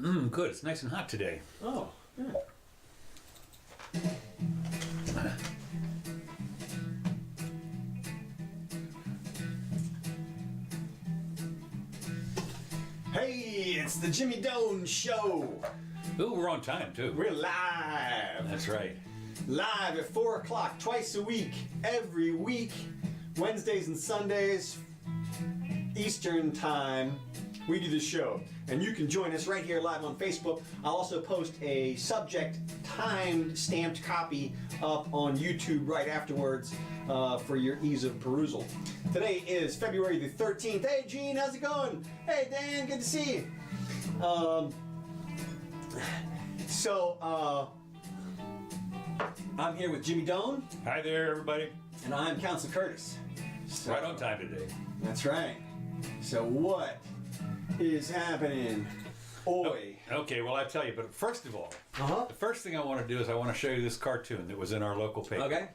Good. It's nice and hot today. Oh, yeah. Hey, it's the Jimmy Doane Show. Ooh, we're on time, too. We're live. That's right. Live at 4 o'clock, twice a week, every week, Wednesdays and Sundays, Eastern Time. We do the show. And you can join us right here live on Facebook. I'll also post a subject timed stamped copy up on YouTube right afterwards for your ease of perusal. Today is February the 13th. Hey Gene, how's it going? Hey Dan, good to see you. I'm here with Jimmy Doane. Hi there, everybody. And I'm Council Curtis. So, Right on time today. That's right. So what is happening? Oi. Okay, well, I tell you, but first of all, Uh-huh. the first thing I want to do is I want to show you this cartoon that was in our local paper. Okay.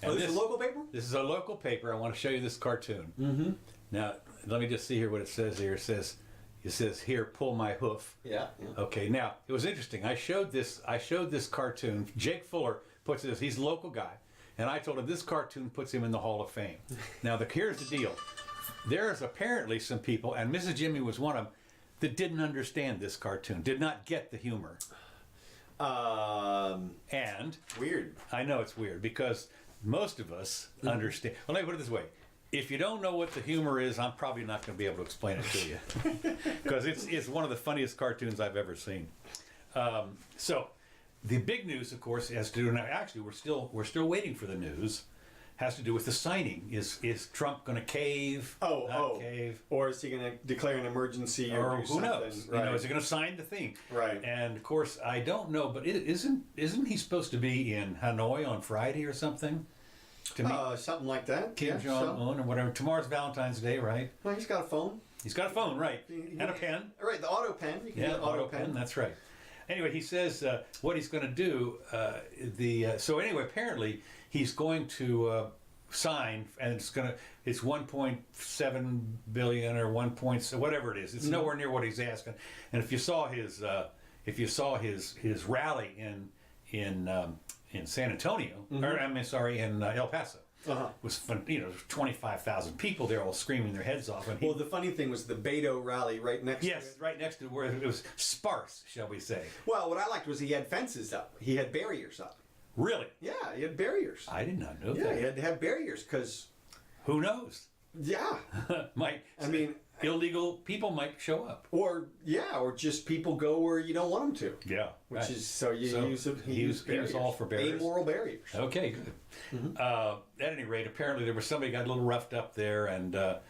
And This is a local paper? This is a local paper. I want to show you this cartoon. Mm-hmm. Now, let me just see here what it says here. It says, here, pull my hoof. Yeah. Okay, now, it was interesting. I showed this cartoon. Jake Fuller puts this, he's a local guy, and I told him this cartoon puts him in the Hall of Fame. Now, here's the deal. There's apparently some people, and Mrs. Jimmy was one of them, that didn't understand this cartoon, did not get the humor. And Weird. I know it's weird because most of us understand. Well, let me put it this way. If you don't know what the humor is, I'm probably not going to be able to explain it to you because it's one of the funniest cartoons I've ever seen. So the big news, of course, has to do now. Actually, we're still waiting for the news. Has to do with the signing. Is Trump going to cave? Not cave? Or is he going to declare an emergency or do Who something? knows? Right. You know, is he going to sign the thing? Right. And of course, I don't know, but isn't he supposed to be in Hanoi on Friday or something? To meet Something like that. Kim Jong-un or whatever. Tomorrow's Valentine's Day, right? Well, he's got a phone. He's got a phone, right? And a pen. Right, the auto pen. You can Yeah, get an auto pen. That's right. Anyway, he says what he's going to do. So anyway, apparently he's going to sign, and it's 1.7 billion or 1 point whatever it is. It's nowhere near what he's asking. And if you saw his rally in San Antonio, or in El Paso. It was fun, 25,000 people there all screaming their heads off. And Well, the funny thing was the Beto rally right next to it. yes, right next to where it was sparse, shall we say. Well, what I liked was he had fences up. He had barriers up. Really? Yeah, he had barriers. I did not know Yeah, that. he had to have barriers because, Who knows? yeah. Illegal people might show up. Or just people go where you don't want them to. Yeah. Which is, so you use he was all for barriers. Amoral barriers. Okay, good. At any rate, apparently there was somebody got a little roughed up there, and that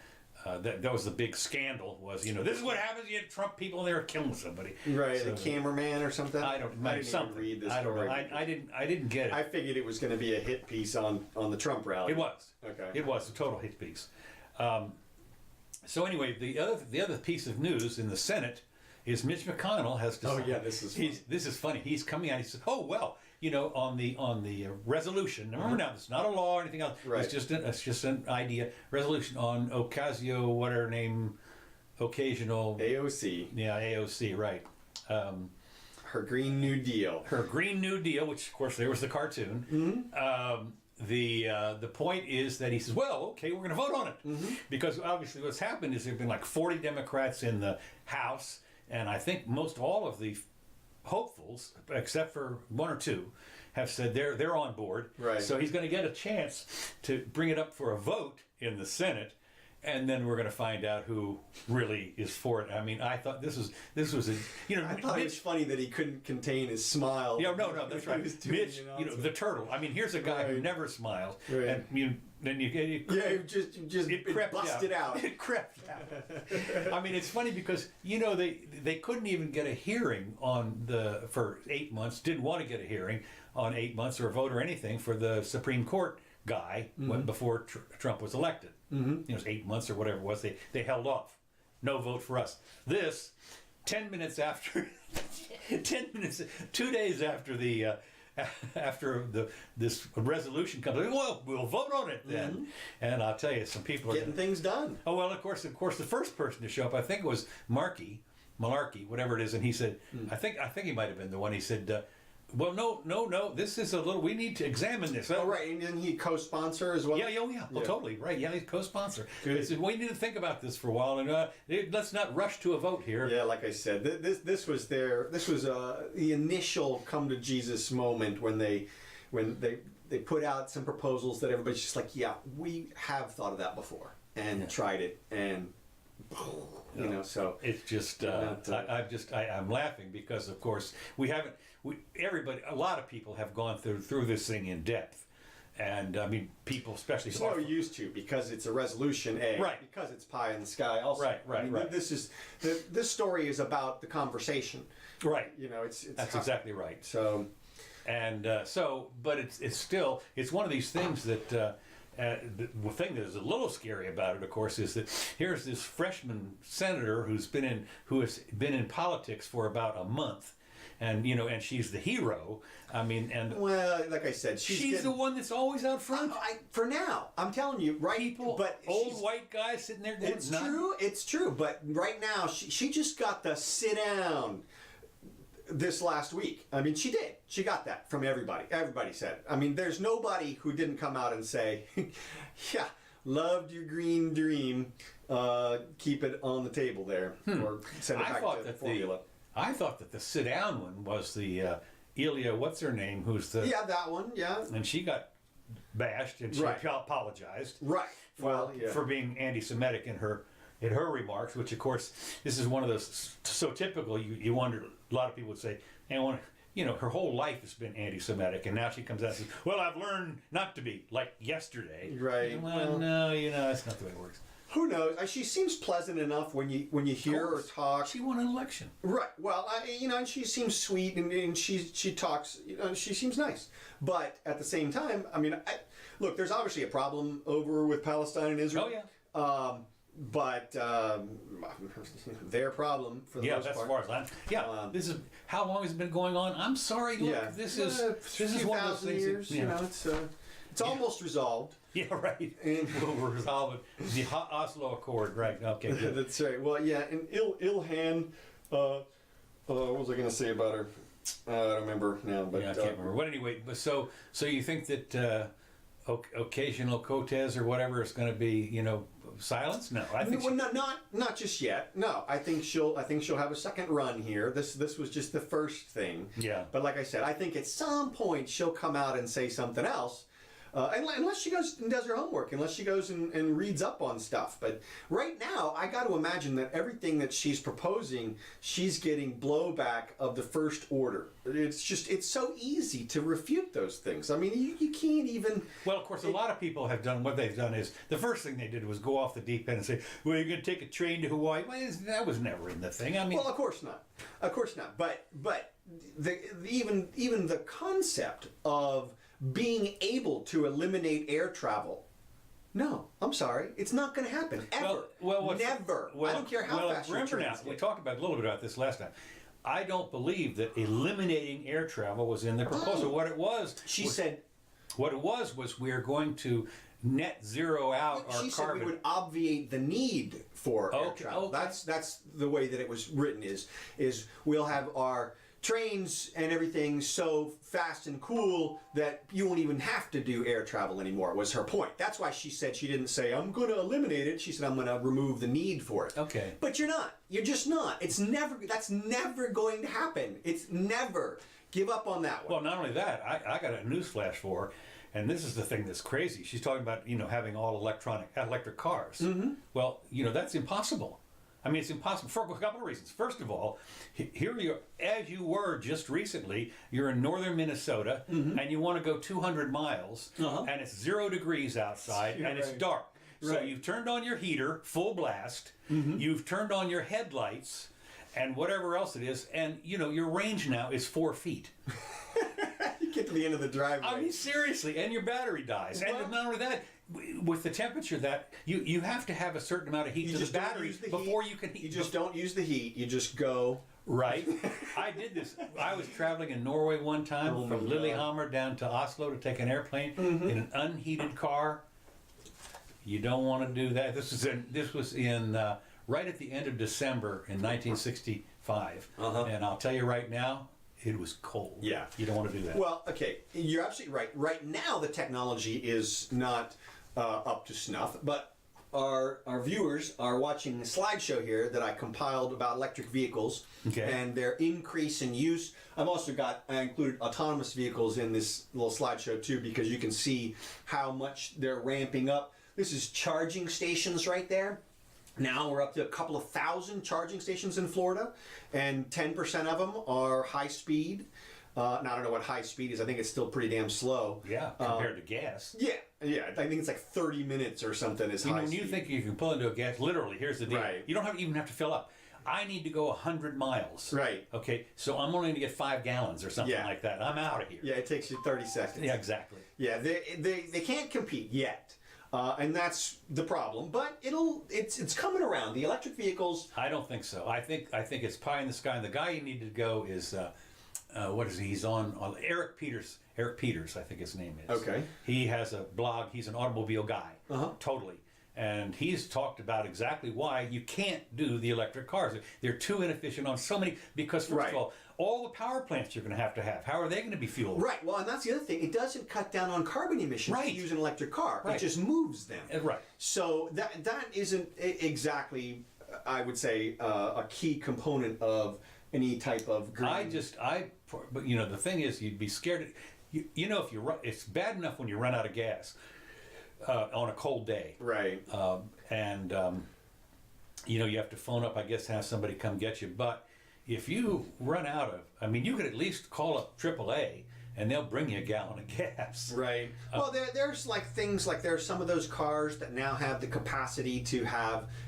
was the big scandal. Was this is what happens? You have Trump people in there killing somebody. Right, So, the cameraman or something. I didn't even read this. I don't know. story. I didn't get it. I figured it was going to be a hit piece on the Trump rally. It was. Okay. It was a total hit piece. So anyway, the other piece of news in the Senate is Mitch McConnell has decided. Oh yeah, this is funny. This is funny. He's coming out. He said, "Oh well, on the resolution. Remember now, it's not a law or anything else. Right. It's just an idea resolution on occasional AOC. Yeah, AOC. Right. Her Green New Deal. Her Green New Deal, which of course there was the cartoon. Mm-hmm. The point is that he says, well, okay, we're going to vote on it. Mm-hmm. Because obviously what's happened is there have been like 40 Democrats in the House, and I think most all of the hopefuls, except for one or two, have said they're on board. Right. So he's going to get a chance to bring it up for a vote in the Senate, and then we're going to find out who really is for it. I mean, I thought this was a I thought it was funny that he couldn't contain his smile. Yeah, no, that's right. He was doing, Mitch, the turtle. I mean, here's a guy who never smiles, Right. and then you it crept busted out. It crept out. I mean, it's funny because they couldn't even get a hearing for 8 months. Didn't want to get a hearing on 8 months or a vote or anything for the Supreme Court guy before Trump was elected. It was 8 months or whatever it was. They held off. No vote for us. This 10 minutes after 2 days after this resolution comes, well, we'll vote on it then. And I'll tell you, some people are Getting things done. Oh well, of course, the first person to show up, I think it was Markey, malarkey, whatever it is, and he said, I think he might have been the one. He said, well, no, this is a little. We need to examine this. Oh, right, and then he co-sponsor as well. Yeah. Oh, totally right. Yeah, he's co-sponsor. Good. He said, we need to think about this for a while, and let's not rush to a vote here. Yeah, like I said, this was the initial come to Jesus moment when they put out some proposals that everybody's just like, yeah, we have thought of that before and tried it, and you know, so it's just I'm laughing because of course a lot of people have gone through this thing in depth, and I mean people especially so used to, because it's a resolution A, right, because it's pie in the sky also, right. I mean, right. This story is about the conversing, right, you know, that's exactly right. So and but it's one of these things that the thing that is a little scary about it, of course, is that here's this freshman senator who has been in politics for about a month, and and she's the hero. I mean, and well, like I said, she's the one that's always out front. For now, I'm telling you, right? People, but old white guys sitting there going, it's true. But right now, she just got the sit down this last week. I mean, she did. She got that from everybody. Everybody said. I mean, there's nobody who didn't come out and say, yeah, loved your green dream. Keep it on the table there. Or send it back to the formula. I thought that the sit down one was the Ilya, what's her name, who's the... Yeah, that one, yeah. And she got bashed and she apologized. Right. For being anti-Semitic in her remarks, which of course, this is one of those so typical. You wonder. A lot of people would say, and her whole life has been anti-Semitic, and now she comes out and says, "Well, I've learned not to be," like yesterday. Right. Well, no, that's not the way it works. Who knows? She seems pleasant enough when you hear her talk. She won an election. Right. Well, and she seems sweet, and she talks. She seems nice. But at the same time, I mean, look, there's obviously a problem over with Palestine and Israel. Oh yeah. But their problem for the most part. That's as far as I'm. Yeah, this is how long has it been going on? I'm sorry. Look, this is one of those things. Years, it's almost resolved. Yeah, right. And we'll resolve it. The Oslo Accord, right? Okay, good. That's right. Well, yeah, and Ilhan. What was I going to say about her? I don't remember now. But I can't remember. But anyway, so you think that occasional Cortez or whatever is going to be, silence? No, I think not just yet. No, I think she'll have a second run here. This was just the first thing. Yeah. But like I said, I think at some point she'll come out and say something else. Unless she goes and does her homework, unless she goes and reads up on stuff. But right now, I got to imagine that everything that she's proposing, she's getting blowback of the first order. It's so easy to refute those things. I mean, you can't even... Well, of course, a lot of people have done, what they've done is, the first thing they did was go off the deep end and say, well, you're going to take a train to Hawaii. Well, that was never in the thing. I mean... Well, of course not. Of course not. But even the concept of being able to eliminate air travel. No, I'm sorry. It's not going to happen. Ever. Never. I don't care how fast your remember now, we talked about a little bit about this last time. I don't believe that eliminating air travel was in the proposal. What it was... What it was we're going to net zero out our carbon. She said we would obviate the need for air travel. Okay. That's the way that it was written is we'll have our trains and everything so fast and cool that you won't even have to do air travel anymore, was her point. That's why she said, she didn't say, I'm going to eliminate it. She said, I'm going to remove the need for it. Okay. But you're not. You're just not. That's never going to happen. It's never. Give up on that one. Well, not only that, I got a news flash for her, and this is the thing that's crazy. She's talking about, having all electric cars. Mm-hmm. Well, that's impossible. I mean, it's impossible for a couple of reasons. First of all, here you are, as you were just recently, you're in northern Minnesota, and you want to go 200 miles, and it's 0 degrees outside, and it's dark. So you've turned on your heater, full blast, you've turned on your headlights, and whatever else it is, and, your range now is 4 feet. You get to the end of the driveway. I mean, seriously, and your battery dies. Well, and not only that, with the temperature that you have to have a certain amount of heat to the battery before you can heat. You just don't use the heat. You just go. Right. I did this. I was traveling in Norway one time from Lillehammer down to Oslo to take an airplane in an unheated car. You don't want to do that. This was in right at the end of December in 1965. Uh-huh. And I'll tell you right now, it was cold. Yeah. You don't want to do that. Well, okay, you're absolutely right. Right now, the technology is not up to snuff, but our viewers are watching a slideshow here that I compiled about electric vehicles and their increase in use. I included autonomous vehicles in this little slideshow too, because you can see how much they're ramping up. This is charging stations right there. Now we're up to a couple of thousand charging stations in Florida, and 10% of them are high speed. Now, I don't know what high speed is. I think it's still pretty damn slow. Yeah, compared to gas. Yeah. I think it's like 30 minutes or something is high When speed. you think you can pull into a gas, literally, here's the deal. Right. You don't even have to fill up. I need to go 100 miles. Right. Okay, so I'm only going to get 5 gallons or something Yeah. like that. I'm out of here. Yeah, it takes you 30 seconds. Yeah, exactly. Yeah, they can't compete yet. And that's the problem, but it's coming around. The electric vehicles. I don't think so. I think it's pie in the sky. And the guy you need to go is what is he? He's on Eric Peters. Eric Peters, I think his name is. Okay. He has a blog. He's an automobile guy. Uh-huh. Totally. And he's talked about exactly why you can't do the electric cars. They're too inefficient on so many, because first of all the power plants you're going to have. How are they going to be fueled? Right. Well, and that's the other thing. It doesn't cut down on carbon emissions to use an electric car. Right. It just moves them. Right. So that isn't exactly, I would say, a key component of any type of green. But you know, the thing is, you'd be scared. You know, if you run, it's bad enough when you run out of gas on a cold day. Right. You know, you have to phone up, I guess, have somebody come get you. But if you run out of, I mean, you could at least call up AAA and they'll bring you a gallon of gas. Right. Well, there's like things like there's some of those cars that now have the capacity to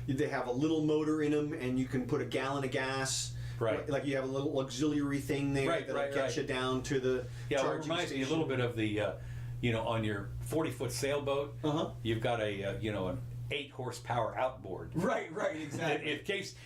they have a little motor in them, and you can put a gallon of gas. Right. Like you have a little auxiliary thing there that'll get you down to the Yeah, charging it reminds me a station. little bit of the, you know, on your 40-foot sailboat, you've got a, you know, an 8 horsepower outboard. Right, exactly.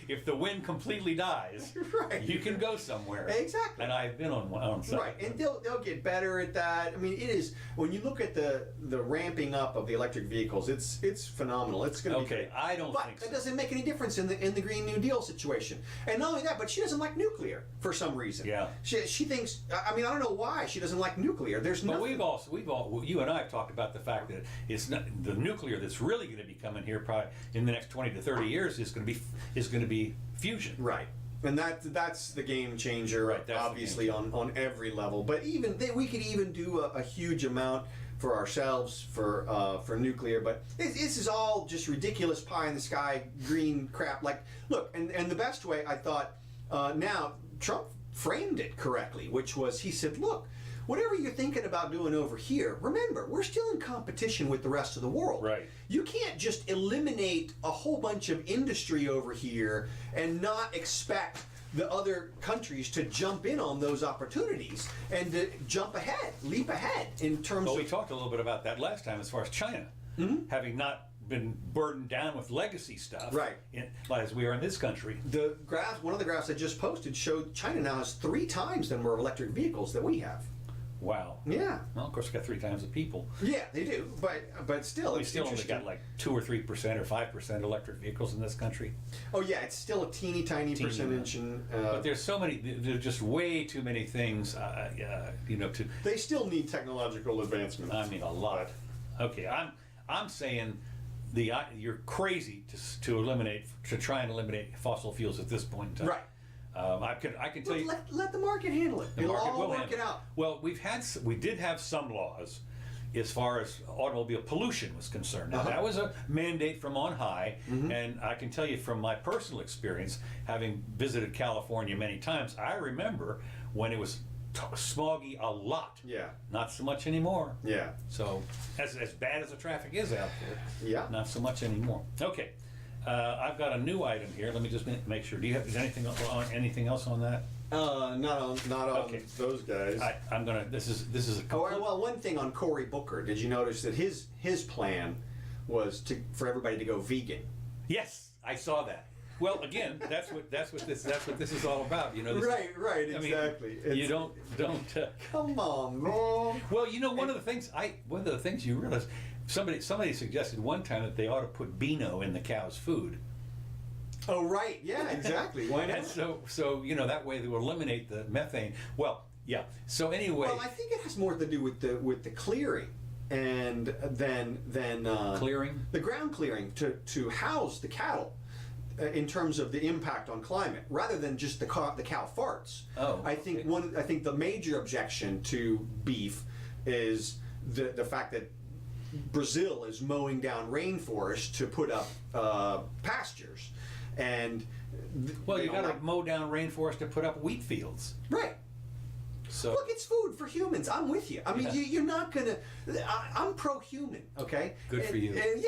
If the wind completely dies, you can go somewhere. Exactly. And I've been on some. Right, and they'll get better at that. I mean, it is, when you look at the ramping up of the electric vehicles, it's phenomenal. It's going to be Okay, great. I don't think so. But that doesn't make any difference in the Green New Deal situation. And not only that, but she doesn't like nuclear for some reason. Yeah. She thinks, I mean, I don't know why she doesn't like nuclear. There's But nothing. you and I have talked about the fact that it's not the nuclear that's really going to be coming here probably in the next 20 to 30 years is going to be fusion. Right. And that's the game changer, Right, that's obviously, the game on every level. But even we could even do a huge amount for ourselves for nuclear. But this is all just ridiculous pie in the sky green crap. Like, look, and the best way, I thought, now Trump framed it correctly, which was, he said, look, whatever you're thinking about doing over here, remember, we're still in competition with the rest of the world. Right. You can't just eliminate a whole bunch of industry over here and not expect the other countries to jump in on those opportunities and to jump ahead, leap ahead in terms Well, of... we talked a little bit about that last time as far as China, having not been burdened down with legacy stuff, Right. As we are in this country. The graph, one of the graphs I just posted showed China now has 3 times the number of electric vehicles that we have. Wow. Yeah. Well, of course, we got 3 times the people. Yeah, they do, but still, We it's still only interesting. got like 2 or 3% or 5% electric vehicles in this country. Oh yeah, it's still a teeny tiny percentage, and But there's so many. There's just way too many things. You know, to they still need technological advancement. I mean, a lot. Okay, I'm saying you're crazy to try and eliminate fossil fuels at this point in time. Right. I can tell you. Let the market handle it. The It'll market all will work handle it out. Well, we did have some laws as far as automobile pollution was concerned. Now, that was a mandate from on high, and I can tell you from my personal experience, having visited California many times, I remember when it was smoggy a lot. Yeah. Not so much anymore. Yeah. So, as bad as the traffic is out there, Yeah. not so much anymore. Okay. I've got a new item here. Let me just make sure. Do you have anything else on that? Not on Okay. those guys. I'm gonna. This is a. Oh, complete- well, one thing on Cory Booker. Did you notice that his plan was for everybody to go vegan? Yes, I saw that. Well, again, that's what this is all about. You know. Right, I mean, exactly. you don't. Come on, man. Well, you know, one of the things you realize, somebody suggested one time that they ought to put Beano in the cow's food. Oh, right. Yeah, exactly. Why not? And so that way they will eliminate the methane. Well, yeah. So anyway, Well, I think it has more to do with the clearing and than clearing. the ground clearing to house the cattle. In terms of the impact on climate, rather than just the cow farts. Oh, I think okay. I think the major objection to beef is the fact that Brazil is mowing down rainforest to put up pastures, and Well, they you don't got to like- mow down rainforest to put up wheat fields. right. So Look, it's food for humans. I'm with you. I mean, Yeah. you're not gonna. I'm pro-human. Okay. Good for you. And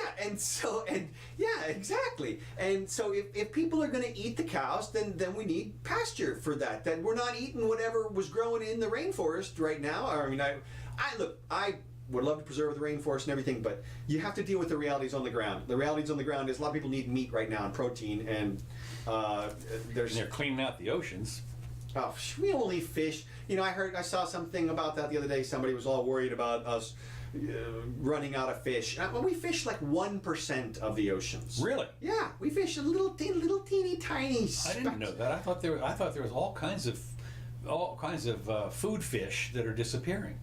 yeah, exactly. And so if people are gonna eat the cows, then we need pasture for that. Then we're not eating whatever was growing in the rainforest right now. I mean, I would love to preserve the rainforest and everything, but you have to deal with the realities on the ground. The realities on the ground is a lot of people need meat right now and protein, and there's. they're cleaning out the oceans. Oh, we only fish. I saw something about that the other day. Somebody was all worried about us running out of fish. Well, we fish like 1% of the oceans. Really? Yeah, we fish a little teeny tiny. I didn't know that. I thought there was all kinds of food fish that are disappearing.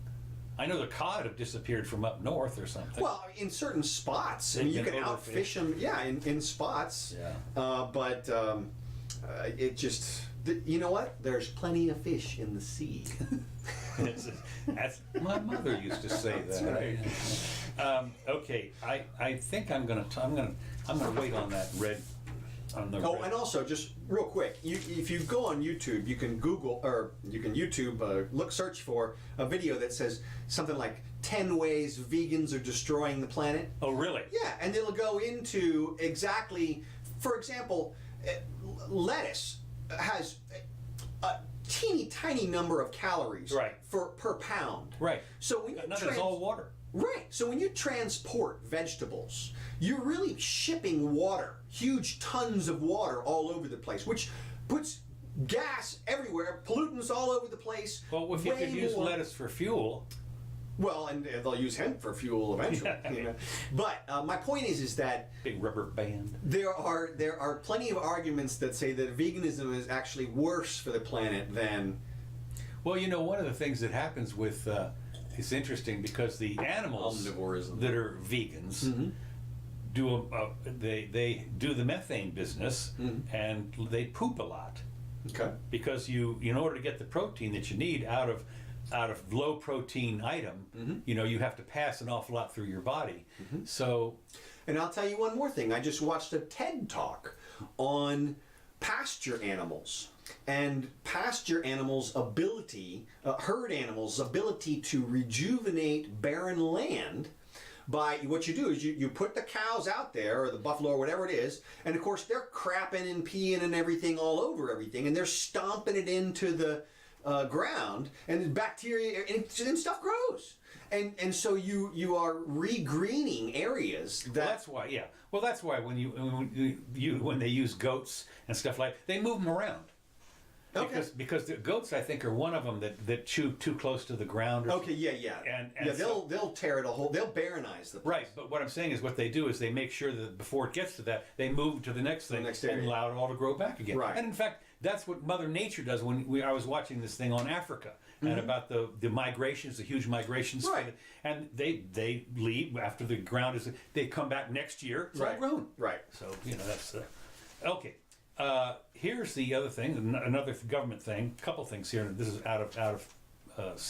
I know the cod have disappeared from up north or something. Well, in certain spots, They've and you been can outfish overfished. them. Yeah, in spots. Yeah. But it just. You know what? There's plenty of fish in the sea. That's my mother used to say that. That's right. Okay, I think I'm gonna wait on that red. On the Oh, red. and also, just real quick, if you go on YouTube, you can Google or you can YouTube search for a video that says something like 10 ways vegans are destroying the planet. Oh, really? Yeah, and it'll go into exactly, for example, lettuce has a teeny tiny number of calories Right. per pound. Right. So when you Nothing's all water. Right. So when you transport vegetables, you're really shipping water, huge tons of water all over the place, which puts gas everywhere, pollutants all over the place. Well, if you way could use more- lettuce for fuel. Well, and they'll use hemp for fuel eventually. Yeah. But my point is that Big rubber band. there are plenty of arguments that say that veganism is actually worse for the planet than. Well, one of the things that happens with it's interesting because the animals Omnivorism. that are vegans they do the methane business and they poop a lot Okay. because in order to get the protein that you need out of low protein item, you have to pass an awful lot through your body. So And I'll tell you one more thing. I just watched a TED Talk on pasture animals and pasture animals' ability, herd animals' ability to rejuvenate barren land. By what you do is you put the cows out there, or the buffalo, or whatever it is, and of course they're crapping and peeing and everything all over everything, and they're stomping it into the ground, and bacteria and stuff grows, and so you are regreening areas that. that's why when they use goats and stuff they move them around. Okay. Because the goats, I think, are one of them that chew too close to the ground. Okay, yeah. And yeah, they'll tear it they'll barrenize the place. Right, but what I'm saying is what they do is they make sure that before it gets to that, they move to the next thing next and area. allow it all to grow back again. Right. And in fact, that's what Mother Nature does. I was watching this thing on Africa and about the migrations, the huge migrations. Right. And they leave after the ground they come back next year. It's all grown. Right. So, that's... okay. Here's the other thing, another government thing, a couple things here. This is out of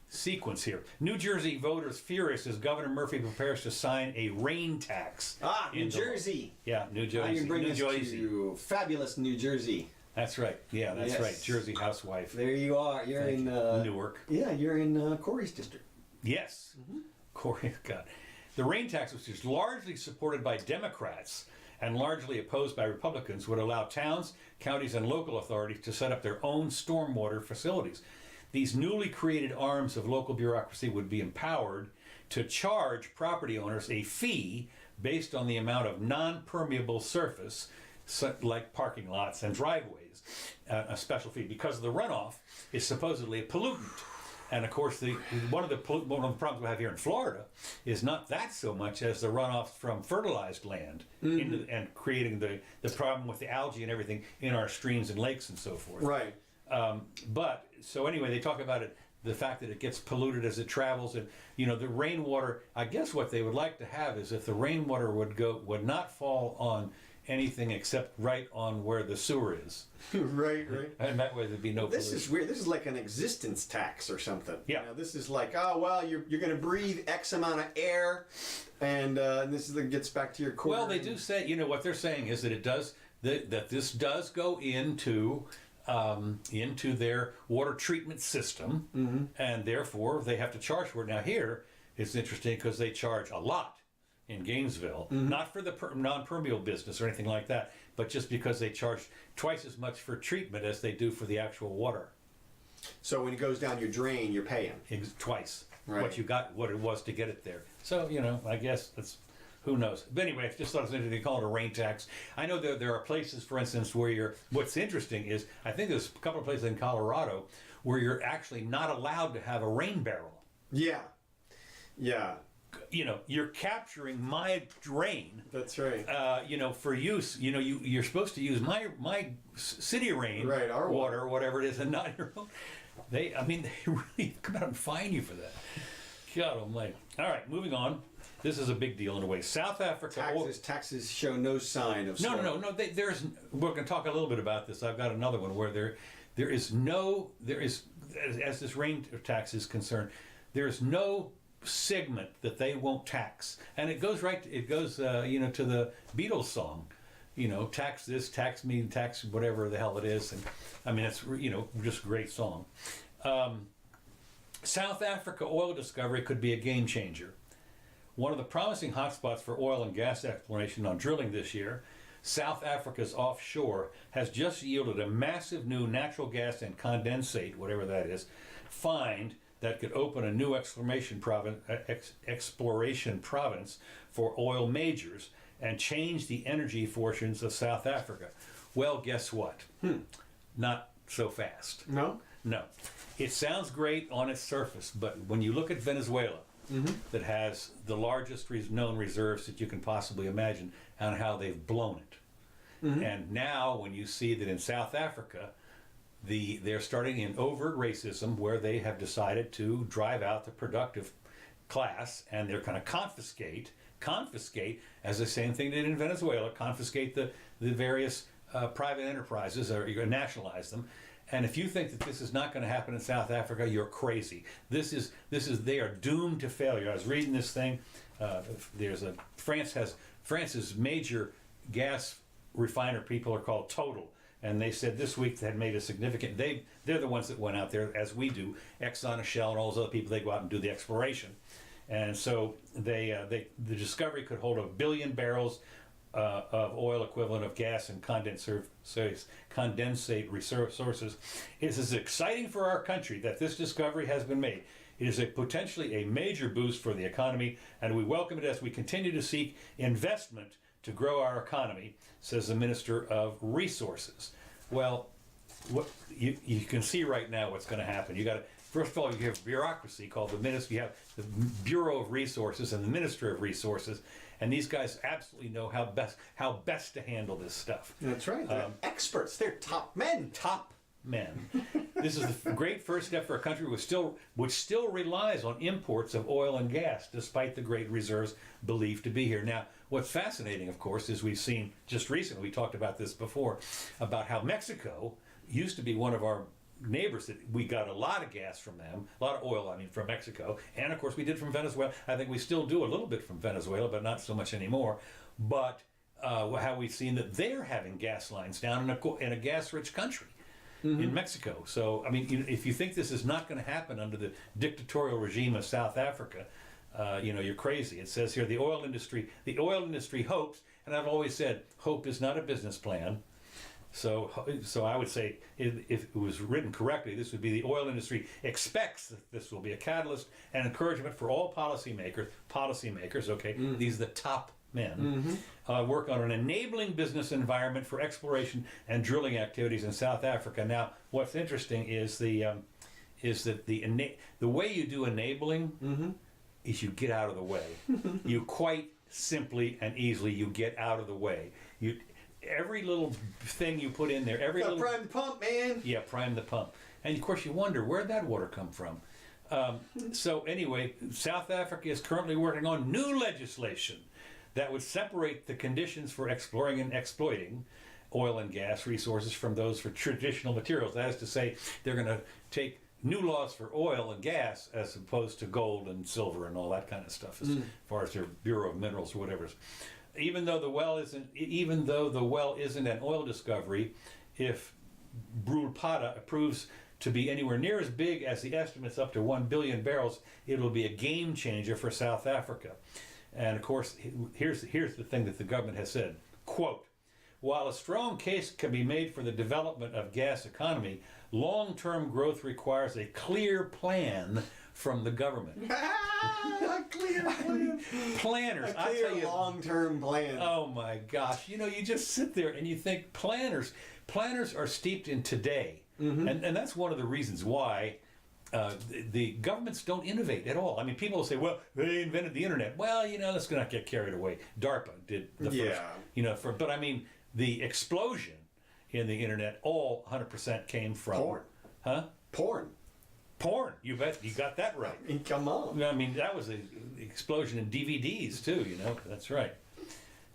sequence here. New Jersey voters furious as Governor Murphy prepares to sign a rain tax. New into law. Jersey. Yeah, New Now Jersey. you bring New us Jersey. to fabulous New Jersey. That's right. Yeah, that's Yes. right. Jersey housewife. There you are. You're Thank in you. Newark. Yeah, you're in Corey's district. Yes. Corey, God. The rain tax, which is largely supported by Democrats and largely opposed by Republicans, would allow towns, counties, and local authorities to set up their own stormwater facilities. These newly created arms of local bureaucracy would be empowered to charge property owners a fee based on the amount of non-permeable surface, like parking lots and driveways, a special fee, because the runoff is supposedly a pollutant. And of course, one of the problems we have here in Florida is not that so much as the runoff from fertilized land and creating the problem with the algae and everything in our streams and lakes and so forth. Right. But so anyway, they talk about it, the fact that it gets polluted as it travels, and the rainwater. I guess what they would like to have is if the rainwater would not fall on anything except right on where the sewer is. Right. And that way there'd be no This pollution. is weird. This is like an existence tax or something. Yeah. This is like, oh well, you're going to breathe X amount of air, and gets back to your core. Well, they do say, what they're saying is that it does that this does go into their water treatment system, and therefore they have to charge for it. Now here, it's interesting because they charge a lot in Gainesville, not for the non-permeable business or anything like that, but just because they charge twice as much for treatment as they do for the actual water. So when it goes down your drain, you're paying. Twice Right. what it was to get it there. So, I guess that's, who knows. But anyway, I just thought it was interesting. They call it a rain tax. I know there are places, for instance, where what's interesting is, I think there's a couple of places in Colorado where you're actually not allowed to have a rain barrel. Yeah. You're capturing my drain. That's right. For use. You're supposed to use my city rain, Right, our water or whatever it is, and not your own. They really come out and fine you for that. God almighty. All right, moving on. This is a big deal in a way. South Africa. Taxes show no sign of. No. We're going to talk a little bit about this. I've got another one where there is, as this rain tax is concerned, there is no segment that they won't tax, and it goes to the Beatles song, tax this, tax me, tax whatever the hell it is, and it's just a great song. South Africa oil discovery could be a game changer. One of the promising hotspots for oil and gas exploration on drilling this year, South Africa's offshore has just yielded a massive new natural gas and condensate, whatever that is, find that could open a new exploration province for oil majors and change the energy fortunes of South Africa. Well, guess what? Not so fast. No. It sounds great on its surface, but when you look at Venezuela, that has the largest known reserves that you can possibly imagine, and how they've blown it. And now when you see that in South Africa, they're starting in overt racism where they have decided to drive out the productive class, and they're going to confiscate as the same thing they did in Venezuela, confiscate the various private enterprises, or you're going to nationalize them. And if you think that this is not going to happen in South Africa, you're crazy. They are doomed to failure. I was reading this thing. France's major gas refiner people are called Total, and they said this week they had made a significant. They're the ones that went out there, as we do. Exxon and Shell and all those other people, they go out and do the exploration, and so the discovery could hold 1 billion barrels of oil equivalent of gas and condensate resources. It is exciting for our country that this discovery has been made. It is potentially a major boost for the economy, and we welcome it as we continue to seek investment to grow our economy, says the Minister of Resources. Well, what you can see right now what's going to happen. First of all, you have bureaucracy called the Ministry. You have the Bureau of Resources and the Minister of Resources, and these guys absolutely know how best to handle this stuff. That's right. They're experts. They're top men. This is the great first step for a country which still relies on imports of oil and gas, despite the great reserves believed to be here. Now, what's fascinating, of course, is we've seen just recently, we talked about this before, about how Mexico used to be one of our neighbors, that we got a lot of gas from them, a lot of oil, from Mexico, and of course we did from Venezuela. I think we still do a little bit from Venezuela, but not so much anymore. But how we've seen that they're having gas lines down in a gas-rich country. In Mexico. So, if you think this is not going to happen under the dictatorial regime of South Africa, you're crazy. It says here, the oil industry hopes, and I've always said, hope is not a business plan. So I would say, if it was written correctly, this would be the oil industry expects that this will be a catalyst and encouragement for all policymakers, okay, these are the top men, work on an enabling business environment for exploration and drilling activities in South Africa. Now, what's interesting is is that the way you do enabling is you get out of the way. You quite simply and easily you get out of the way. Every little thing you put in there, prime the pump, man. Yeah, prime the pump. And of course you wonder, where'd that water come from? So anyway, South Africa is currently working on new legislation that would separate the conditions for exploring and exploiting oil and gas resources from those for traditional materials. That is to say, they're going to take new laws for oil and gas as opposed to gold and silver and all that kind of stuff, as far as their Bureau of Minerals or whatever. Even though the well isn't an oil discovery, if Brulpada proves to be anywhere near as big as the estimates up to 1 billion barrels, it will be a game changer for South Africa. And of course, here's the thing that the government has said, quote, while a strong case can be made for the development of gas economy, long-term growth requires a clear plan from the government. A clear plan. Planners, A I tell clear you, long-term plan. oh my gosh, you just sit there and you think planners are steeped in today. And that's one of the reasons why the governments don't innovate at all. I mean, people will say, well, they invented the internet. Well, let's not get carried away. DARPA did the first, but I mean, the explosion in the internet, all 100% came from... Porn. Huh? Porn. You bet. You got that right. I mean, come on. I mean, that was an explosion in DVDs too. That's right.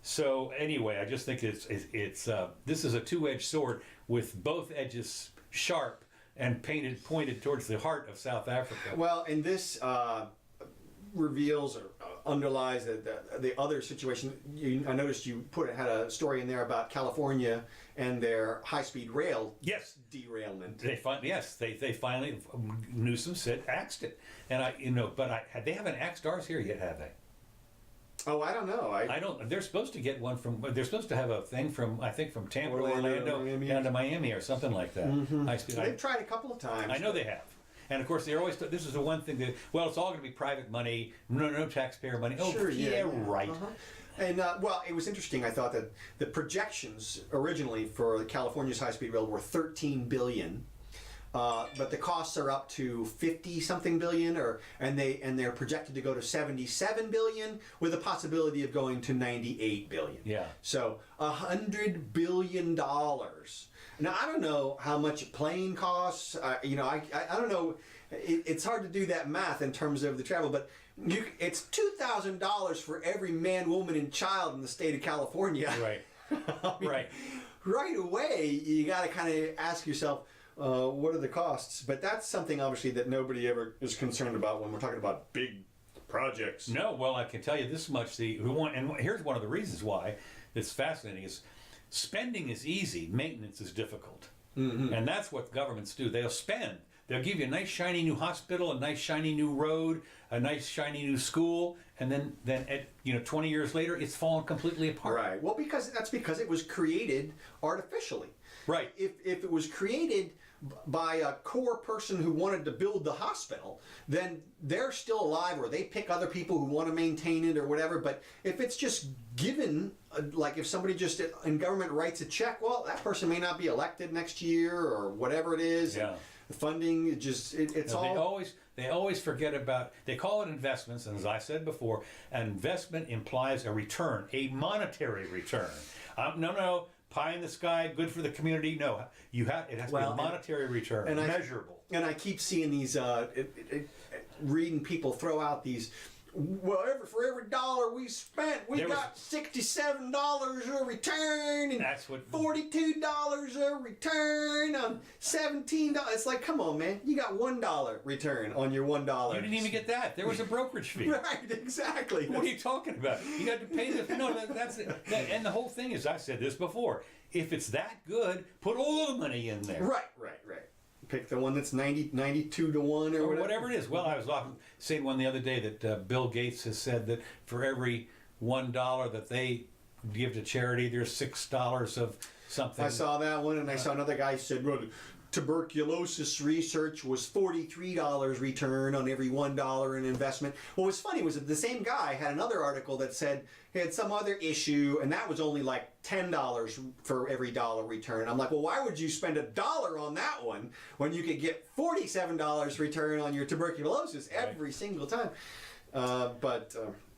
So anyway, I just think it's this is a two-edged sword with both edges sharp and pointed towards the heart of South Africa. Well, and this reveals or underlies the other situation. I noticed you had a story in there about California and their high-speed rail derailment. They finally Newsom said axed it, and they haven't axed ours here yet, have they? Oh, I don't know. I don't. They're supposed to get one from. They're supposed to have a thing from. I think from Tampa to Orlando down to Miami or something like that. High speed. They've tried a couple of times. I know they have. And of course, they're always. This is the one thing that. Well, it's all going to be private money. No taxpayer money. Oh, sure, yeah, right. And well, it was interesting. I thought that the projections originally for California's high-speed rail were $13 billion, but the costs are up to 50-something billion, and they're projected to go to 77 billion, with a possibility of going to 98 billion. Yeah. So $100 billion. Now I don't know how much a plane costs. I don't know. It's hard to do that math in terms of the travel, but it's $2,000 for every man, woman, and child in the state of California. Right. Right. Right away, you got to kind of ask yourself, what are the costs? But that's something obviously that nobody ever is concerned about when we're talking about big projects. No, well, I can tell you this much: and here's one of the reasons why it's fascinating: is spending is easy, maintenance is difficult, and that's what governments do. They'll spend. They'll give you a nice shiny new hospital, a nice shiny new road, a nice shiny new school, and then 20 years later, it's fallen completely apart. Right. Well, that's because it was created artificially. Right. If it was created by a core person who wanted to build the hospital, then they're still alive, or they pick other people who want to maintain it or whatever. But if it's just given, like if somebody just in government writes a check, well, that person may not be elected next year or whatever it is. Yeah. The funding, it's all... They always forget about, they call it investments, and as I said before, an investment implies a return, a monetary return. No, pie in the sky, good for the community. No, it has to be a monetary return, and measurable. And I keep seeing these, reading people throw out these, well, for every dollar we spent, we got $67 a return, and that's what $42 a return on $17. It's like, come on, man, you got $1 return on your $1. You didn't even get that. There was a brokerage fee. Right, exactly. What are you talking about? You got to pay the that's it. And the whole thing is, I've said this before. If it's that good, put all the money in there. Right. Pick the one that's 92 to 1 or whatever it is. Well, I was saying one the other day that Bill Gates has said that for every $1 that they give to charity, there's $6 of something. I saw that one, and I saw another guy said, well, tuberculosis research was $43 return on every $1 in investment. What was funny was that the same guy had another article that said he had some other issue, and that was only like $10 for every dollar return. I'm like, well, why would you spend $1 on that one when you could get $47 return on your tuberculosis every single time?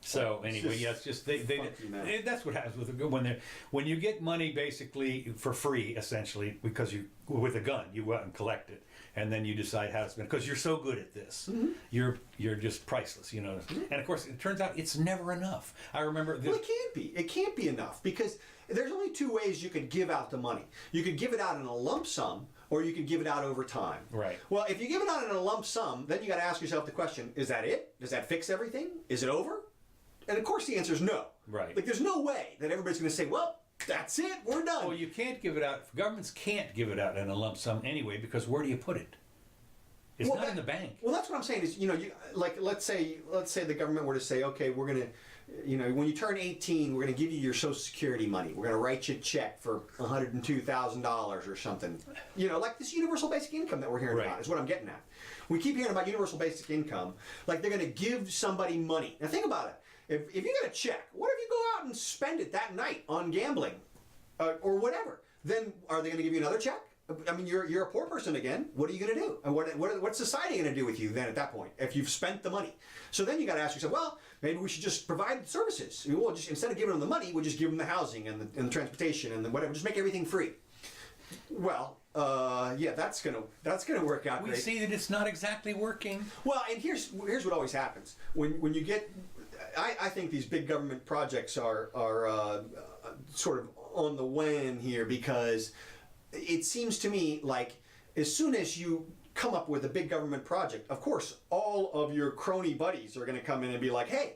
So anyway, yeah, it's just that's what happens with when you get money basically for free, essentially, because you with a gun you go out and collect it, and then you decide how to spend it because you're so good at this. Mm-hmm. You're just priceless, you know. Mm-hmm. And of course, it turns out it's never enough. I remember this. Well, it can't be. It can't be enough because there's only two ways you could give out the money. You could give it out in a lump sum, or you could give it out over time. Right. Well, if you give it out in a lump sum, then you got to ask yourself the question: is that it? Does that fix everything? Is it over? And of course the answer is no. Right. Like there's no way that everybody's going to say, well, that's it, we're done. Well, you can't give it out. Governments can't give it out in a lump sum anyway, because where do you put it? It's not in the bank. Well, that's what I'm saying is, like let's say the government were to say, okay, we're going to, when you turn 18, we're going to give you your Social Security money. We're going to write you a check for $102,000 or something. Like this universal basic income that we're hearing about is what I'm getting at. We keep hearing about universal basic income, like they're going to give somebody money. Now think about it. If you get a check, what if you go out and spend it that night on gambling or whatever? Then are they going to give you another check? I mean, you're a poor person again. What are you going to do? And what's society going to do with you then at that point if you've spent the money? So then you got to ask yourself, well, maybe we should just provide services. We'll just instead of giving them the money, we'll just give them the housing and the transportation and the whatever. Just make everything free. Well, yeah, that's gonna work out. We see that it's not exactly working. Well, and here's what always happens when you get. I think these big government projects are sort of on the wane here because it seems to me like as soon as you come up with a big government project, of course, all of your crony buddies are going to come in and be like, "Hey,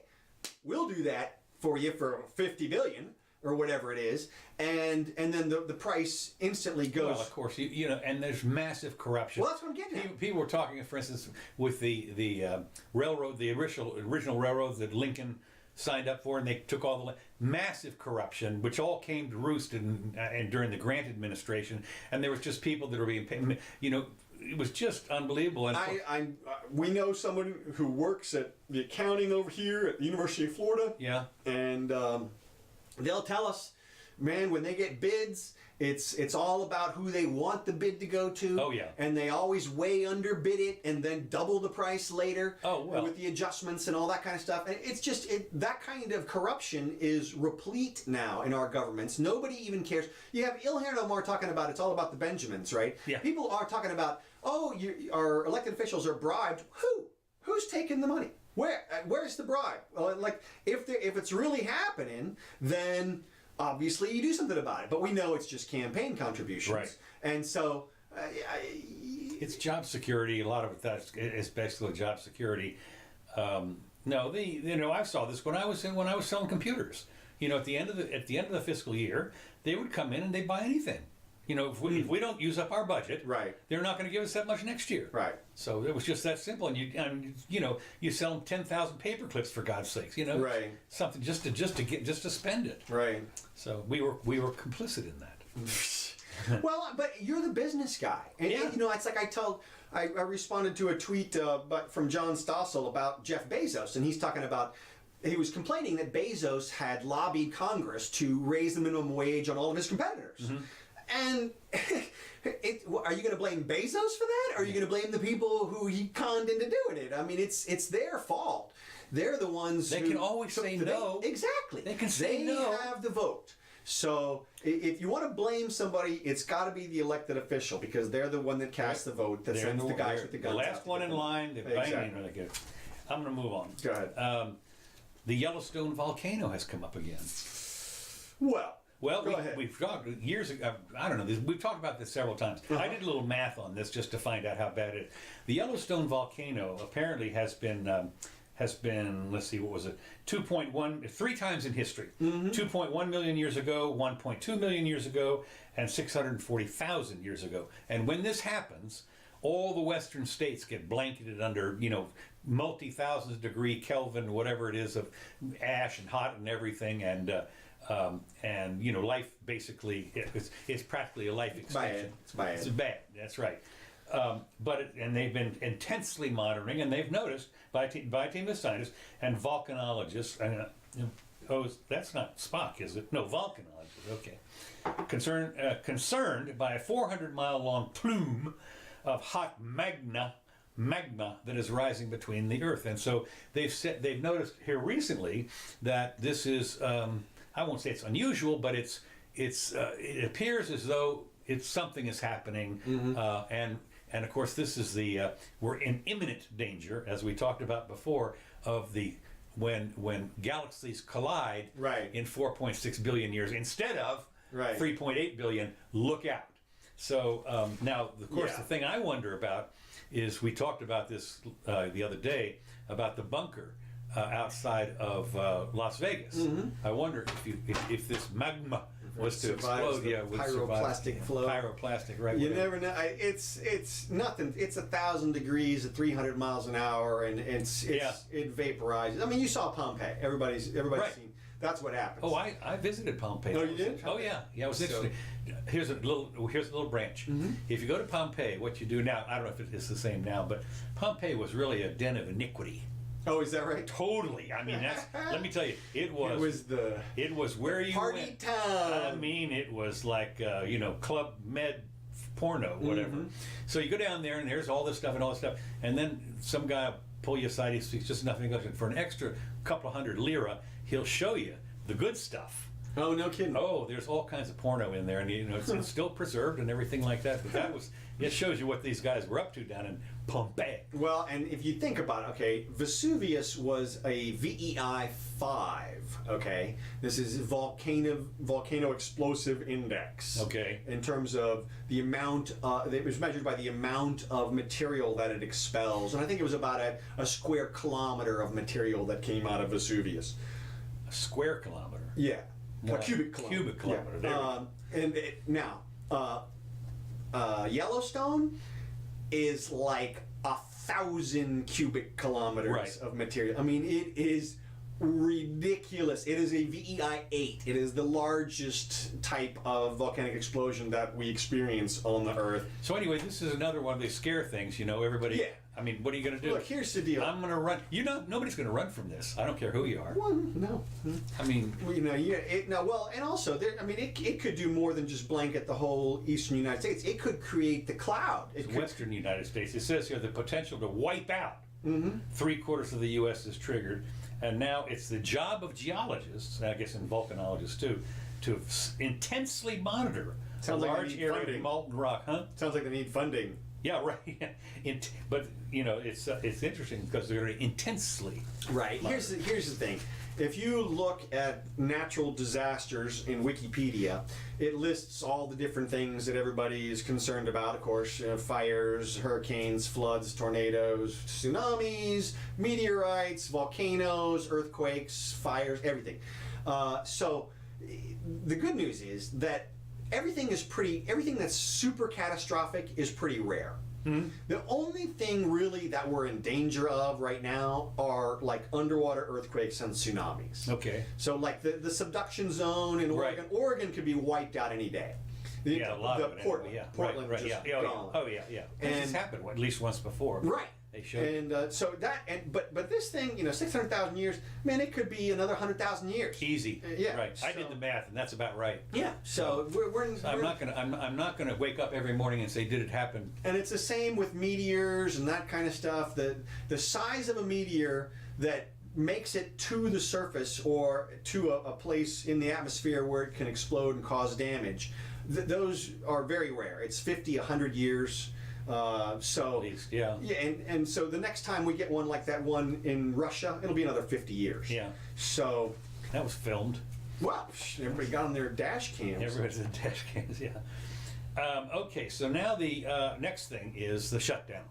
we'll do that for you for $50 billion." Or whatever it is, and then the price instantly goes. Well, of course, and there's massive corruption. Well, that's what I'm getting at. People were talking, for instance, with the railroad, the original railroads that Lincoln signed up for, and they took all the massive corruption, which all came to roost and during the Grant administration, and there was just people that were being paid. It was just unbelievable. And we know someone who works at the accounting over here at the University of Florida. Yeah, and. They'll tell us, man, when they get bids, it's all about who they want the bid to go to. Oh, yeah. And they always way underbid it and then double the price later. Oh, well. With the adjustments and all that kind of stuff. And it's just, that kind of corruption is replete now in our governments. Nobody even cares. You have Ilhan Omar talking about it's all about the Benjamins, right? Yeah. People are talking about, our elected officials are bribed. Who's taking the money? Where's the bribe? Like, if it's really happening, then obviously you do something about it. But we know it's just campaign contributions. Right. And so... it's job security. A lot of that is basically job security. I saw this when I was selling computers. At the end of the fiscal year, they would come in and they'd buy anything. If we don't use up our budget, right, they're not going to give us that much next year. Right. So it was just that simple. And you sell them 10,000 paper clips for God's sakes. Right. Something just to spend it. Right. So we were complicit in that. Well, but you're the business guy, and it's like I responded to a tweet from John Stossel about Jeff Bezos, and he's talking about. He was complaining that Bezos had lobbied Congress to raise the minimum wage on all of his competitors. Mm-hmm. And are you going to blame Bezos for that? Or are you going to blame the people who he conned into doing it? I mean, it's their fault. They're the ones They can always say no. Exactly. They can say no. They have the vote. So if you want to blame somebody, it's got to be the elected official because they're the one that casts the vote that sends the guys with the guns. The last one in line. Exactly. I'm going to move on. Go ahead. The Yellowstone volcano has come up again. Well, we've talked years ago. I don't know. We've talked about this several times. Uh-huh. I did a little math on this just to find out how bad it is. The Yellowstone volcano apparently has been. Let's see, what was it? 3 times in history. Mm-hmm. 2.1 million years ago, 1.2 million years ago, and 640,000 years ago. And when this happens, all the western states get blanketed under, multi-thousands degree Kelvin, whatever it is, of ash and hot and everything, and And life basically it's practically a life extension. It's bad. It's bad. That's right. And they've been intensely monitoring, and they've noticed by a team of scientists and volcanologists. That's not Spock, is it? No, volcanologists. Okay. Concerned by a 400-mile long plume of hot magma that is rising between the Earth, and so they've noticed here recently that this is I won't say it's unusual, but it appears as though something is happening, and of course this is we're in imminent danger, as we talked about before, of when galaxies collide in 4.6 billion years instead of 3.8 billion. Look out! So now, of course, the thing I wonder about is we talked about this the other day about the bunker outside of Las Vegas. I wonder if this magma was to explode, would pyroplastic flow. Pyroclastic, right? You never know. It's nothing. It's 1,000 degrees at 300 miles an hour, and it vaporizes. I mean, you saw Pompeii. Everybody's seen. That's what happens. Oh, I visited Pompeii. Oh, you did? Oh, yeah. It was interesting. Here's a little branch. If you go to Pompeii, what you do now, I don't know if it's the same now, but Pompeii was really a den of iniquity. Oh, is that right? Totally. I mean, let me tell you, it was where you party went. town. I mean, it was like Club Med porno, whatever. So you go down there, and there's all this stuff, and then some guy will pull you aside. He's just nothing. For an extra couple of hundred lira, he'll show you the good stuff. Oh, no kidding. Oh, there's all kinds of porno in there, and it's still preserved and everything like that. But it shows you what these guys were up to down in Pompeii. Well, and if you think about it, okay, Vesuvius was a VEI 5. Okay, this is volcano explosive index. Okay, in terms of the amount, it was measured by the amount of material that it expels, and I think it was about a square kilometer of material that came out of Vesuvius. A square kilometer. Yeah. A cubic kilometer. Cubic kilometer. Yeah. Yellowstone is like 1,000 cubic kilometers of material. I mean, it is ridiculous. It is a VEI 8. It is the largest type of volcanic explosion that we experience on the Earth. So anyway, this is another one of these scare things. Everybody. Yeah. I mean, what are you going to do? Look, here's the deal. I'm going to run. Nobody's going to run from this. I don't care who you are. Well, no. I mean, and also, it could do more than just blanket the whole eastern United States. It could create the cloud. Western United States. It says here the potential to wipe out 3/4 of the U.S. is triggered, and now it's the job of geologists, I guess, and volcanologists too, to intensely monitor a large area of molten rock. Sounds like they need funding. Yeah, right. But it's interesting because they're going to intensely. Right. Here's the thing. If you look at natural disasters in Wikipedia, it lists all the different things that everybody is concerned about. Of course, fires, hurricanes, floods, tornadoes, tsunamis, meteorites, volcanoes, earthquakes, fires, everything. So the good news is that everything that's super catastrophic is pretty rare. The only thing really that we're in danger of right now are like underwater earthquakes and tsunamis. Okay. So like the subduction zone in Oregon, Oregon could be wiped out any day. A lot of it. Portland right. just gone. Oh yeah. And this happened at least once before. Right. They showed. And but this thing, 600,000 years, man, it could be another 100,000 years. Easy. Right. I did the math, and that's about right. Yeah. So I'm not gonna wake up every morning and say, did it happen? And it's the same with meteors and that kind of stuff. The size of a meteor that makes it to the surface or to a place in the atmosphere where it can explode and cause damage, those are very rare. It's 50, 100 years. At least, yeah. And so the next time we get one like that one in Russia, it'll be another 50 years. Yeah. So that was filmed. Well, everybody got on their dash cams. Everybody's in dash cams, yeah. Okay, so now the next thing is the shutdown.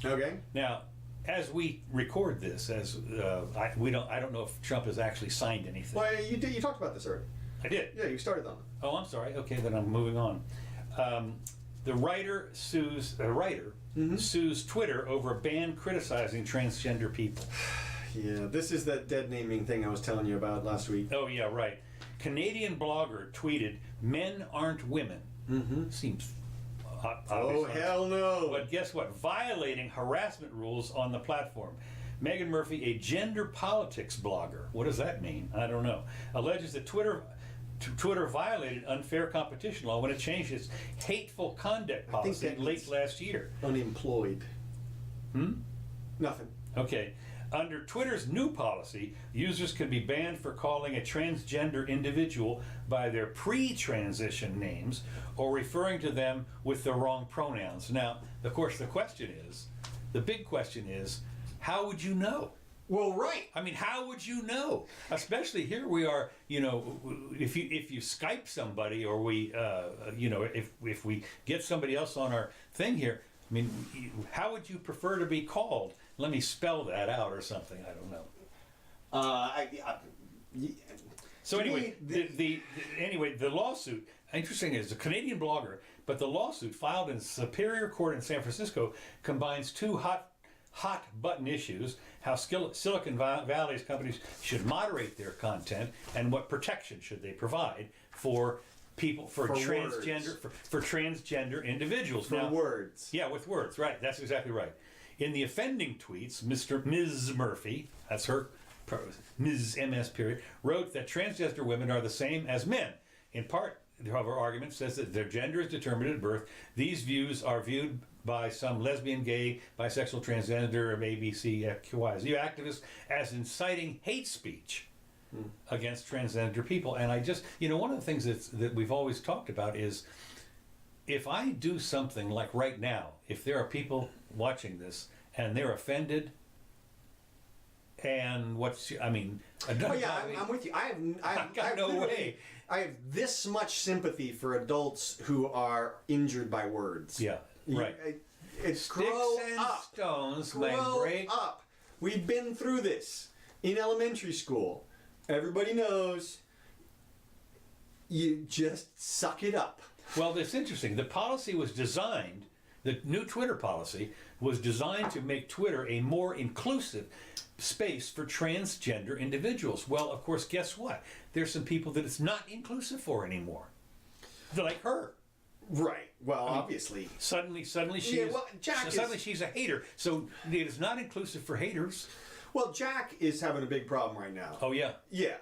Okay. Now, as we record this, I don't know if Trump has actually signed anything. Well, you talked about this already. I did. Yeah, you started on it. Oh, I'm sorry. Okay, then I'm moving on. The writer sues Twitter over a ban criticizing transgender people. Yeah, this is that dead naming thing I was telling you about last week. Oh yeah, right. Canadian blogger tweeted, "Men aren't women." Seems obvious. Oh, hell no. But guess what? Violating harassment rules on the platform. Megan Murphy, a gender politics blogger, what does that mean? I don't know, alleges that Twitter violated unfair competition law when it changed its hateful conduct policy late last year. Unemployed. Nothing. Okay. Under Twitter's new policy, users can be banned for calling a transgender individual by their pre-transition names or referring to them with the wrong pronouns. Now, of course, the big question is, how would you know? Well, right. I mean, how would you know? Especially here we are, if you Skype somebody or we, if we get somebody else on our thing here, I mean, how would you prefer to be called? Let me spell that out or something. I don't know. So anyway, the lawsuit. Interesting is a Canadian blogger, but the lawsuit filed in Superior Court in San Francisco combines two hot button issues: how Silicon Valley's companies should moderate their content, and what protection should they provide for people for transgender individuals. Words. Yeah, with words. Right. That's exactly right. In the offending tweets, Ms. Murphy, that's her, Ms. MS period, wrote that transgender women are the same as men. In part, her argument says that their gender is determined at birth. These views are viewed by some lesbian, gay, bisexual, transgender, ABC, XYZ activists as inciting hate speech against transgender people. And I just, one of the things that we've always talked about is, if I do something like right now, if there are people watching this and they're offended, and I'm with you. I have no way. I have this much sympathy for adults who are injured by words. Yeah, right. It's Sticks and stones may break. Grow up. We've been through this in elementary school. Everybody knows. You just suck it up. Well, it's interesting. The policy was designed, the new Twitter policy was designed to make Twitter a more inclusive space for transgender individuals. Well, of course, guess what? There's some people that it's not inclusive for anymore. They're like her. Right. Well, obviously. Suddenly she's a hater. So it is not inclusive for haters. Well, Jack is having a big problem right now. Oh, yeah? Yeah.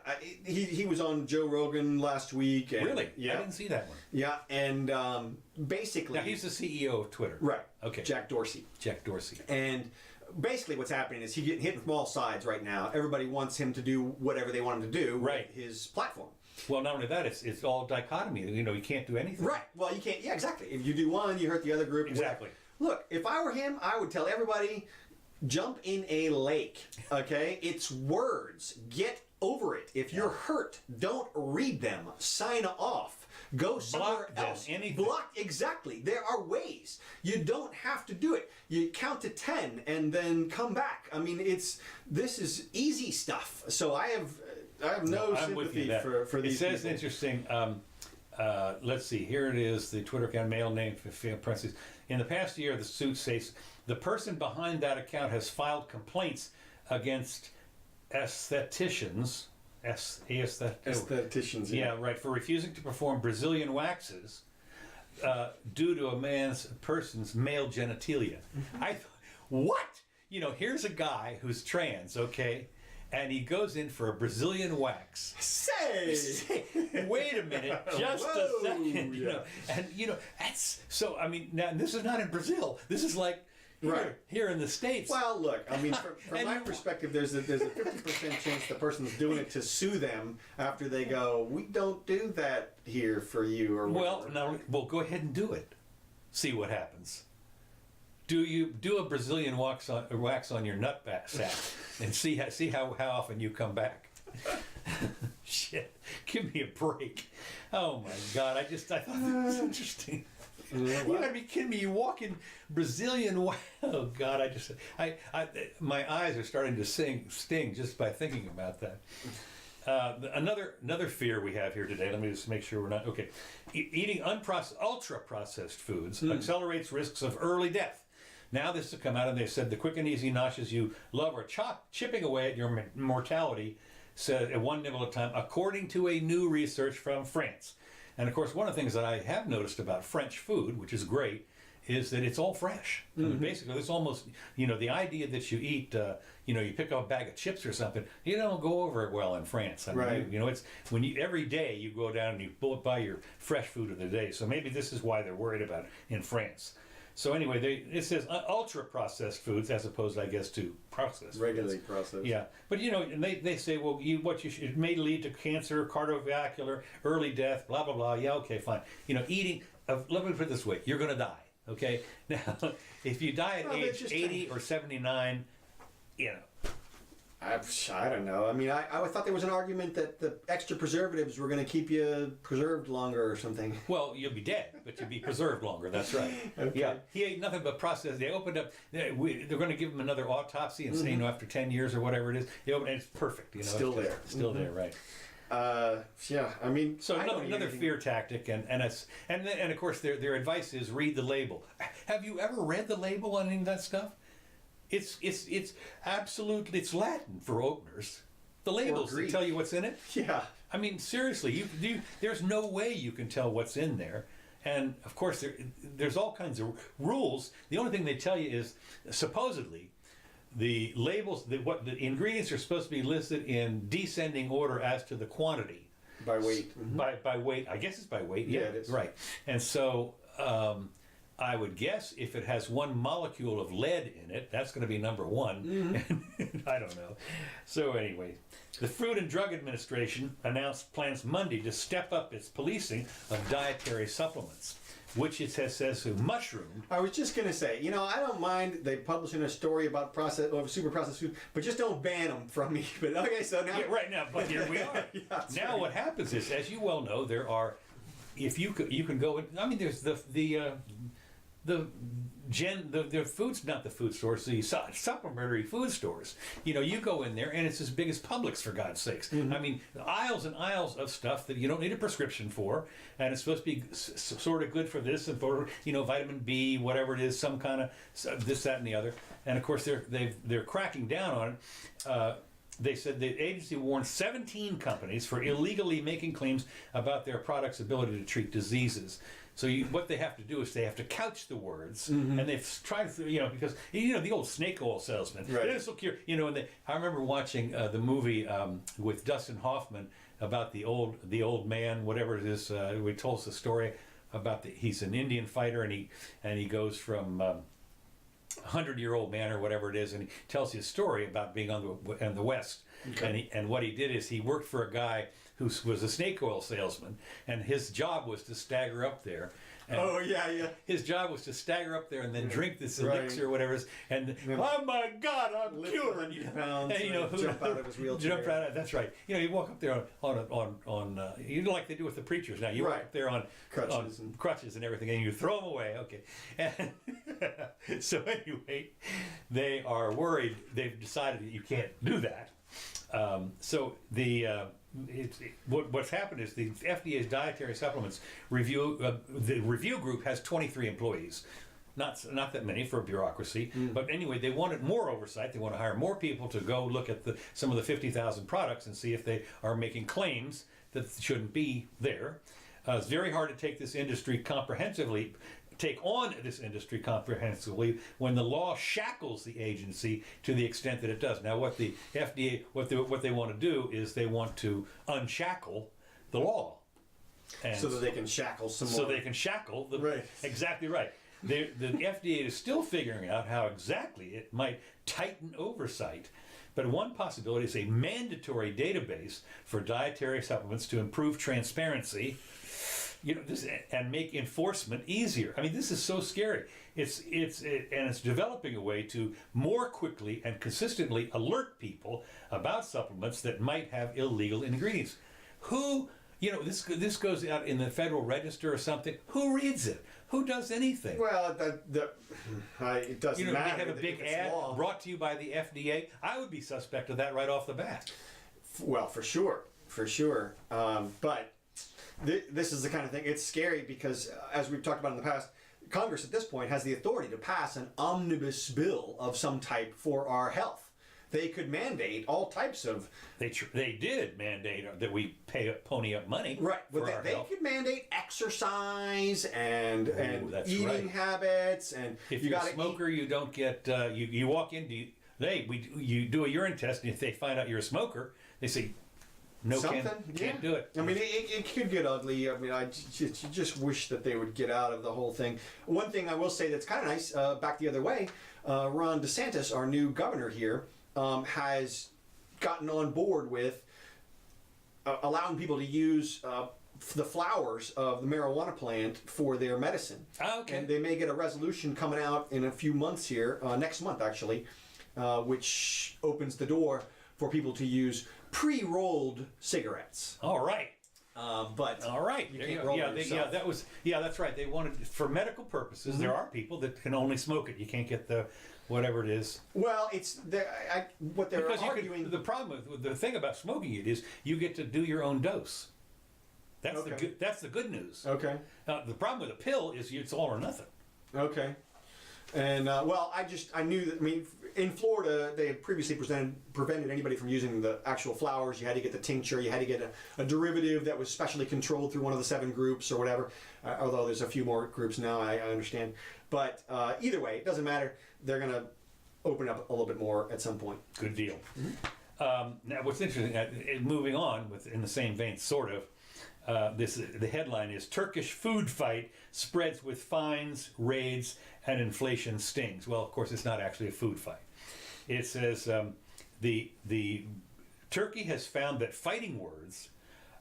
He was on Joe Rogan last week. And, really? Yeah. I didn't see that one. Yeah, and basically... Now, he's the CEO of Twitter. Right. Okay. Jack Dorsey. And basically what's happening is he's getting hit from all sides right now. Everybody wants him to do whatever they want him to do with his platform. Well, not only that, it's all dichotomy. You can't do anything. Right. Well, you can't... Yeah, exactly. If you do one, you hurt the other group. Exactly. Look, if I were him, I would tell everybody... Jump in a lake, okay? It's words. Get over it. If you're hurt, don't read them. Sign off. Go somewhere else. Block, exactly. There are ways. You don't have to do it. You count to 10 and then come back. I mean, this is easy stuff. So I have no sympathy for these people. It says interesting. Let's see. Here it is. The Twitter account, male name, parentheses. In the past year, the suit says the person behind that account has filed complaints against aestheticians. Aestheticians. Yeah, right. For refusing to perform Brazilian waxes due to a person's male genitalia. I thought, what? Here's a guy who's trans, okay? And he goes in for a Brazilian wax. Say! Wait a minute, just a second. That's so. I mean, now this is not in Brazil. This is like here in the States. Well, look, I mean, from my perspective, there's a 50% chance the person's doing it to sue them after they go, we don't do that here for you, or whatever. Well, go ahead and do it. See what happens. Do a Brazilian wax on your nut sack and see how often you come back? Shit, give me a break. Oh my God, I thought that was interesting. You gotta be kidding me! You walk in Brazilian wax. Oh God, my eyes are starting to sting just by thinking about that. Another fear we have here today. Let me just make sure we're not okay. Eating ultra processed foods accelerates risks of early death. Now this has come out, and they said the quick and easy noshes you love are chipping away at your mortality said one nibble at a time, according to a new research from France. And of course, one of the things that I have noticed about French food, which is great, is that it's all fresh. I mean, basically, it's almost, the idea that you eat, you pick up a bag of chips or something, you don't go over it well in France. I mean, Right. it's when every day you go down and you buy your fresh food of the day. So maybe this is why they're worried about it in France. So anyway, it says ultra processed foods as opposed, I guess, to processed. Regularly processed. Yeah, but and they say, well, it may lead to cancer, cardiovascular, early death, blah blah blah. Yeah, okay, fine. Eating. Let me put it this way: you're going to die. Okay. Now, if you die at age 80 or 79, I don't know. I mean, I thought there was an argument that the extra preservatives were going to keep you preserved longer or something. Well, you'll be dead, but you'll be preserved longer. That's right. Okay. Yeah, he ate nothing but processed. They opened up. They're going to give him another autopsy and say, after 10 years or whatever it is, it's perfect. Still there. Still there, right? Yeah. I mean, so another fear tactic, and of course their advice is read the label. Have you ever read the label on any of that stuff? It's absolutely, it's Latin for openers. The labels that tell you what's in it. Yeah. I mean, seriously, there's no way you can tell what's in there. And of course, there's all kinds of rules. The only thing they tell you is supposedly the labels, what the ingredients are supposed to be listed in descending order as to the quantity. By weight. By weight. I guess it's by weight. Yeah, it is. Right. And so I would guess if it has one molecule of lead in it, that's going to be number one. I don't know. So anyway, the Food and Drug Administration announced plans Monday to step up its policing of dietary supplements, which it says mushroomed. I was just going to say, I don't mind they publishing a story about super processed food, but just don't ban them from me. But okay, so now... Yeah, right now, but here we are. Now what happens is, as you well know, there are, if you can go in, I mean, there's the foods, not the food stores, the supplementary food stores. You go in there and it's as big as Publix, for God's sakes. I mean, aisles and aisles of stuff that you don't need a prescription for, and it's supposed to be sort of good for this and for vitamin B, whatever it is, some kind of this, that, and the other. And of course, they're cracking down on it. They said the agency warned 17 companies for illegally making claims about their products' ability to treat diseases. So what they have to do is they have to couch the words, and they've tried to, because the old snake oil salesman. Right. This will cure. I remember watching the movie with Dustin Hoffman about the old man, whatever it is. He told us a story about he's an Indian fighter, and he goes from 100-year-old man or whatever it is, and he tells his story about being in the West. Okay. And what he did is he worked for a guy who was a snake oil salesman, and his job was to stagger up there. And his job was to stagger up there and then drink this elixir or whatever it is, and oh my God, I'm cured. Jump out of his wheelchair. That's right. You walk up there on like they do with the preachers now. You walk up there on crutches and everything, and you throw them away. Okay. And so anyway, they are worried. They've decided that you can't do that. What's happened is the FDA's dietary supplements review, the review group has 23 employees. Not that many for bureaucracy, but anyway, they wanted more oversight. They want to hire more people to go look at some of the 50,000 products and see if they are making claims that shouldn't be there. It's very hard to take on this industry comprehensively when the law shackles the agency to the extent that it does. Now, what the FDA, what they want to do is they want to unshackle the law, and so that they can shackle some more. So they can shackle the right. Exactly right. The FDA is still figuring out how exactly it might tighten oversight. But one possibility is a mandatory database for dietary supplements to improve transparency. And make enforcement easier. I mean, this is so scary. It's developing a way to more quickly and consistently alert people about supplements that might have illegal ingredients. This goes out in the Federal Register or something. Who reads it? Who does anything? Well, it doesn't matter. They have a big ad brought to you by the FDA. I would be suspect of that right off the bat. Well, for sure. But this is the kind of thing, it's scary because, as we've talked about in the past, Congress at this point has the authority to pass an omnibus bill of some type for our health. they could mandate all types of They did mandate that we pony up money. right, but for our they health. could mandate exercise and that's eating right. habits, and If you you're got a smoker, you don't get. You walk in. You do a urine test, and if they find out you're a smoker, they say, "No, can't do it." I mean, it could get ugly. I mean, you just wish that they would get out of the whole thing. One thing I will say that's kind of nice, back the other way, Ron DeSantis, our new governor here, has gotten on board with allowing people to use the flowers of the marijuana plant for their medicine. Oh, okay. And they may get a resolution coming out in a few months here, next month actually, which opens the door for people to use pre-rolled cigarettes. All right. But All right. you There can't go. roll Yeah, it yourself. that's right. They wanted for medical purposes. Mm-hmm. There are people that can only smoke it. You can't get the whatever it is. Well, it's what they're Because arguing. the problem with the thing about smoking it is you get to do your own dose. That's Okay. that's the good news. Okay. The problem with a pill is it's all or nothing. Okay. And well, I knew that. I mean, in Florida, they had previously prevented anybody from using the actual flowers. You had to get the tincture. You had to get a derivative that was specially controlled through one of the 7 groups or whatever. Although there's a few more groups now, I understand. But either way, it doesn't matter. They're gonna open up a little bit more at some point. Good deal. Now, what's interesting, moving on in the same vein, sort of. The headline is Turkish food fight spreads with fines, raids, and inflation stings. Well, of course, it's not actually a food fight. It says the Turkey has found that fighting words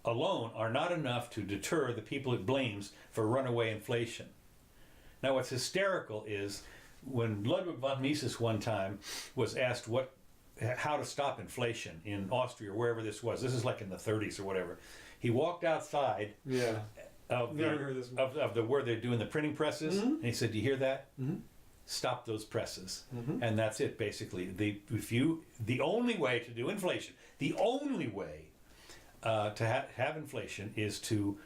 alone are not enough to deter the people it blames for runaway inflation. Now, what's hysterical is when Ludwig von Mises one time was asked how to stop inflation in Austria, wherever this was. This is like in the 30s or whatever. He walked outside Yeah. of the where they're doing the printing presses, and he said, "Do you hear that? Stop those presses." And that's it, basically. The only way to do inflation, the only way to have inflation is to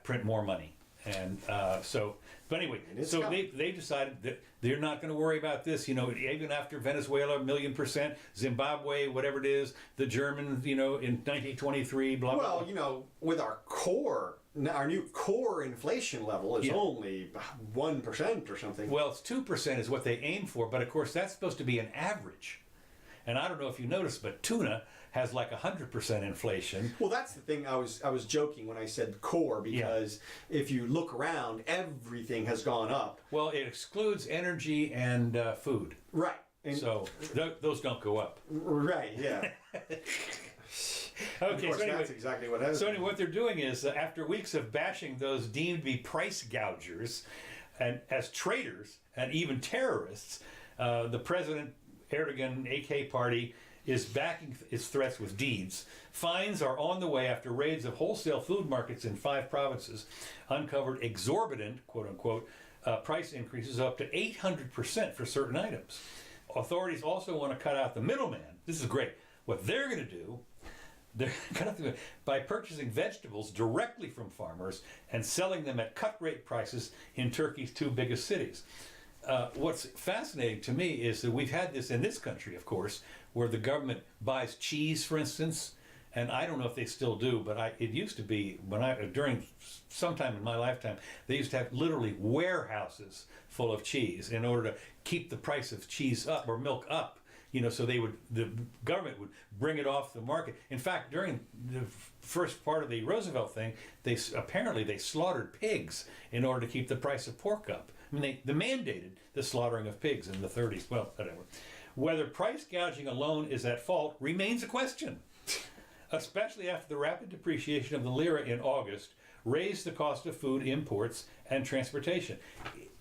print more money. And but anyway, so they decided that they're not going to worry about this. You know, even after Venezuela, 1,000,000%, Zimbabwe, whatever it is, the Germans, you know, in 1923, blah, blah, blah. Well, you know, with our new core inflation level is only 1% or something. Well, it's 2% is what they aim for, but of course that's supposed to be an average. And I don't know if you noticed, but tuna has like 100% inflation. Well, that's the thing. I was joking when I said core, because if you look around, everything has gone up. Well, it excludes energy and food. Right. And So those don't go up. right. Yeah. Okay, Of course, so anyway, that's exactly what happens. So anyway, what they're doing is, after weeks of bashing those deemed to be price gougers and as traitors and even terrorists, the President Erdogan AK party is backing its threats with deeds. Fines are on the way after raids of wholesale food markets in 5 provinces uncovered exorbitant, quote unquote, price increases up to 800% for certain items. Authorities also want to cut out the middleman. This is great. What they're going to do, by purchasing vegetables directly from farmers and selling them at cut rate prices in Turkey's 2 biggest cities. What's fascinating to me is that we've had this in this country, of course, where the government buys cheese, for instance, and I don't know if they still do, but it used to be during sometime in my lifetime, they used to have literally warehouses full of cheese in order to keep the price of cheese up or milk up. You know, so the government would bring it off the market. In fact, during the first part of the Roosevelt thing, they slaughtered pigs in order to keep the price of pork up. I mean, they mandated the slaughtering of pigs in the 30s. Well, whatever. Whether price gouging alone is at fault remains a question, especially after the rapid depreciation of the lira in August raised the cost of food imports and transportation.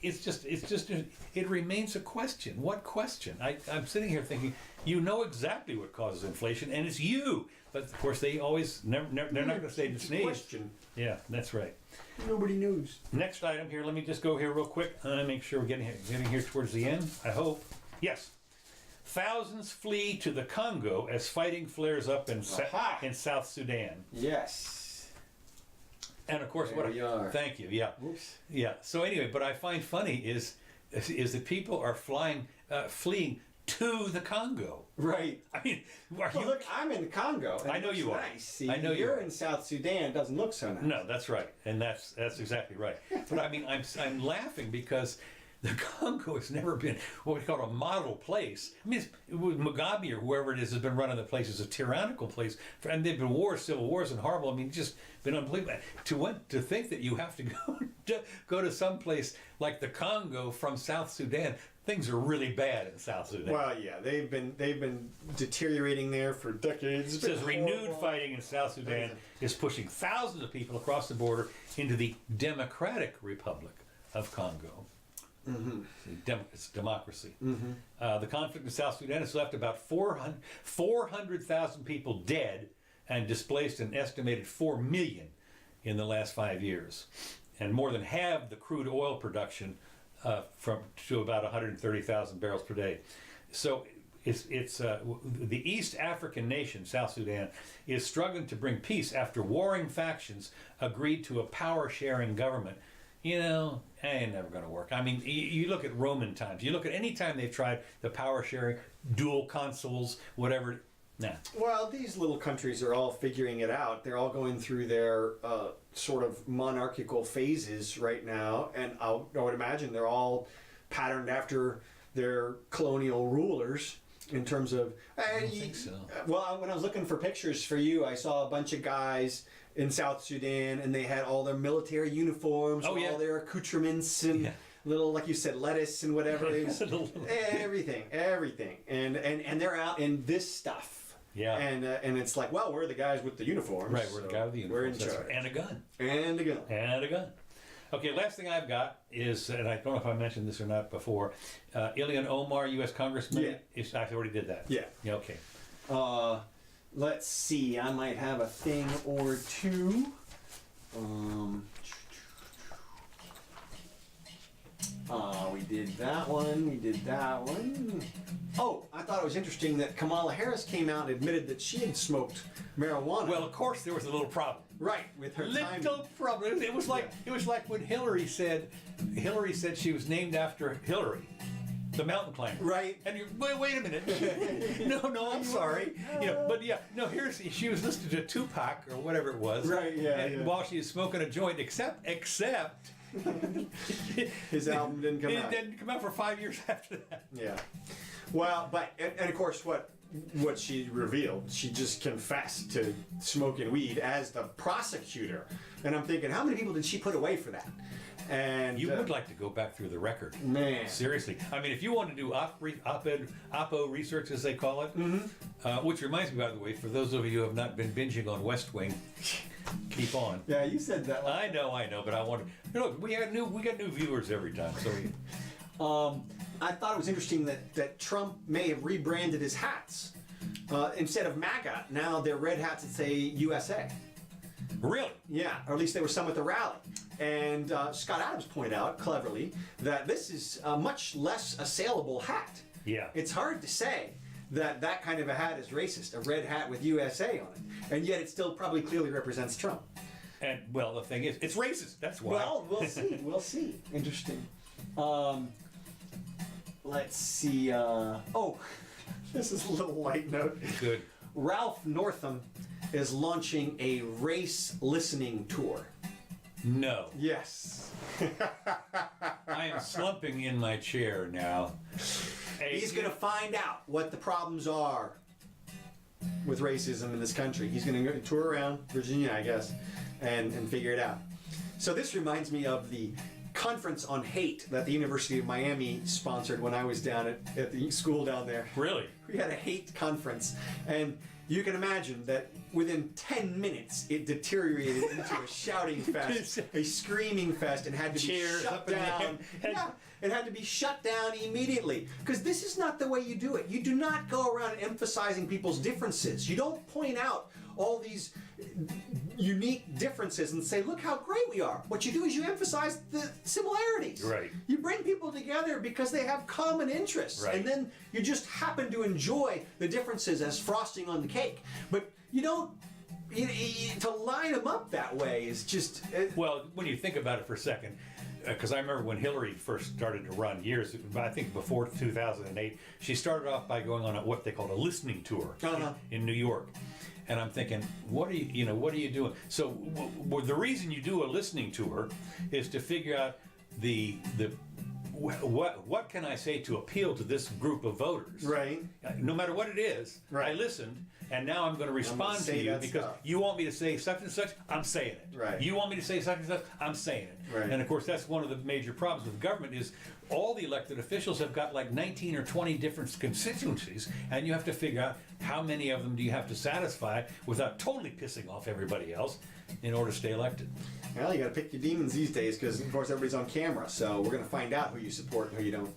It remains a question. What question? I'm sitting here thinking, you know exactly what causes inflation, and it's you. But of course, they always they're not going to say to sneeze. Question. Yeah, that's right. Nobody knows. Next item here. Let me just go here real quick. Make sure we're getting here towards the end. I hope. Yes. Thousands flee to the Congo as fighting flares up in South Sudan. Yes. And of course, There we are. Thank you. Yeah. Oops. Yeah. So anyway, what I find funny is that people are fleeing to the Congo. Right. I mean, are Well, you? look, I'm in the Congo. And I know it looks you are. nice. See, I know you you're are. in South Sudan. It doesn't look so nice. No, that's right, and that's exactly right. But I mean, I'm laughing because the Congo has never been what we call a model place. I mean, Mugabe or whoever it is has been running the place as a tyrannical place, and they've been wars, civil wars, and horrible. I mean, just been unbelievable. To think that you have to go to some place like the Congo from South Sudan. Things are really bad in South Sudan. Well, yeah, they've been deteriorating there for decades. It says renewed fighting in South Sudan is pushing thousands of people across the border into the Democratic Republic of Congo. Mm-hmm. It's democracy. Mm-hmm. The conflict in South Sudan has left about 400,000 people dead and displaced an estimated 4 million in the last 5 years. And more than halved the crude oil production to about 130,000 barrels per day. So it's the East African nation, South Sudan, is struggling to bring peace after warring factions agreed to a power-sharing government. You know, ain't never going to work. I mean, you look at Roman times. You look at any time they've tried the power-sharing, dual consuls, whatever. Nah. Well, these little countries are all figuring it out. They're all going through their sort of monarchical phases right now, and I would imagine they're all patterned after their colonial rulers in terms of. I don't think so. Well, when I was looking for pictures for you, I saw a bunch of guys in South Sudan, and they had all their military uniforms, all their accoutrements, and little, like you said, lettuce and whatever. everything, and they're out in this stuff. Yeah. And it's like, well, we're the guys with the uniforms. Right, we're the guy with the uniforms. We're in charge. And a gun. And a gun. And a gun. Okay, last thing I've got is, and I don't know if I mentioned this or not before, Ilhan Omar, U.S. Congressman. Yeah. I already did that. Yeah. Okay. Let's see. I might have a thing or two. We did that one. We did that one. Oh, I thought it was interesting that Kamala Harris came out and admitted that she had smoked marijuana. Well, of course, there was a little problem. Right, with her timing. Little problem. It was like when Hillary said she was named after Hillary, the mountain climber. Right. And you wait a minute. no, I'm sorry. She was listening to Tupac or whatever it was. Right. Yeah. And while she was smoking a joint, except his album didn't come out. It didn't come out for 5 years after that. Yeah. Well, and of course, what she revealed, she just confessed to smoking weed as the prosecutor. And I'm thinking, how many people did she put away for that? And you would like to go back through the record. Man. Seriously. I mean, if you want to do oppo research, as they call it, which reminds me, by the way, for those of you who have not been binging on West Wing, keep on. Yeah, you said that. I know, but I want to. Look, we got new viewers every time. So I thought it was interesting that Trump may have rebranded his hats. Instead of MAGA, now they're red hats that say USA. Really? Yeah, or at least they were some at the rally. And Scott Adams pointed out, cleverly, that this is a much less assailable hat. Yeah. It's hard to say that kind of a hat is racist, a red hat with USA on it. And yet it still probably clearly represents Trump. And, well, the thing is, it's racist. That's why. Well, we'll see. Interesting. Let's see. This is a little light note. Good. Ralph Northam is launching a race listening tour. No. Yes. I am slumping in my chair now. He's going to find out what the problems are with racism in this country. He's going to tour around Virginia, I guess, and figure it out. So this reminds me of the conference on hate that the University of Miami sponsored when I was down at the school down there. Really? We had a hate conference, and you can imagine that within 10 minutes it deteriorated into a shouting fest, a screaming fest, and had to be shut down. Yeah, it had to be shut down immediately, because this is not the way you do it. You do not go around emphasizing people's differences. You don't point out all these unique differences and say, look how great we are. What you do is you emphasize the similarities. Right. You bring people together because they have common interests. Right. And then you just happen to enjoy the differences as frosting on the cake. But you don't, to line them up that way is just... Well, when you think about it for a second, because I remember when Hillary first started to run years, I think before 2008, she started off by going on what they called a listening tour in New York. And I'm thinking, what are you doing? So the reason you do a listening tour is to figure out what can I say to appeal to this group of voters? Right. No matter what it is, Right. I listened, and now I'm going to respond to say you that because stuff. you want me to say such and such, I'm saying it. Right. You want me to say such and such, I'm saying it. Right. And of course, that's one of the major problems with government is all the elected officials have got like 19 or 20 different constituencies, and you have to figure out how many of them do you have to satisfy without totally pissing off everybody else in order to stay elected. Well, you got to pick your demons these days because, of course, everybody's on camera. So we're going to find out who you support and who you don't.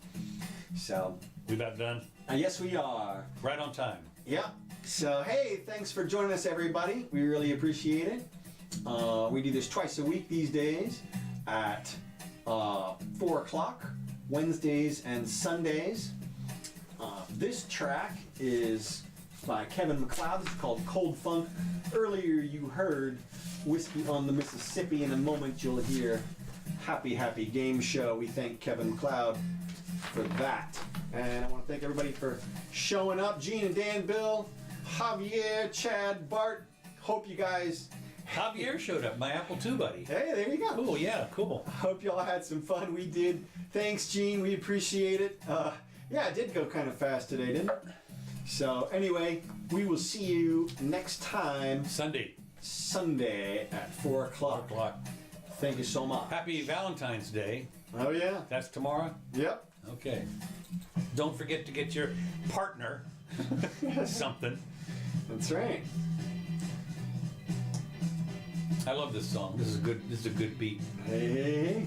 So, We about done? yes, we are. Right on time. Yeah. So, hey, thanks for joining us, everybody. We really appreciate it. We do this twice a week these days at 4 o'clock, Wednesdays and Sundays. This track is by Kevin MacLeod. It's called Cold Funk. Earlier you heard Whiskey on the Mississippi. In a moment you'll hear Happy Happy Game Show. We thank Kevin MacLeod for that. And I want to thank everybody for showing up. Gene and Dan, Bill, Javier, Chad, Bart. Hope you guys... Javier showed up, my Apple II buddy. Hey, there you go. Cool, yeah, cool. Hope y'all had some fun. We did. Thanks, Gene. We appreciate it. Yeah, it did go kind of fast today, didn't it? So anyway, we will see you next time, Sunday at 4 o'clock. 4 o'clock. Thank you so much. Happy Valentine's Day. Oh, yeah. That's tomorrow? Yep. Okay. Don't forget to get your partner something. That's right. I love this song. This is a good beat. Hey.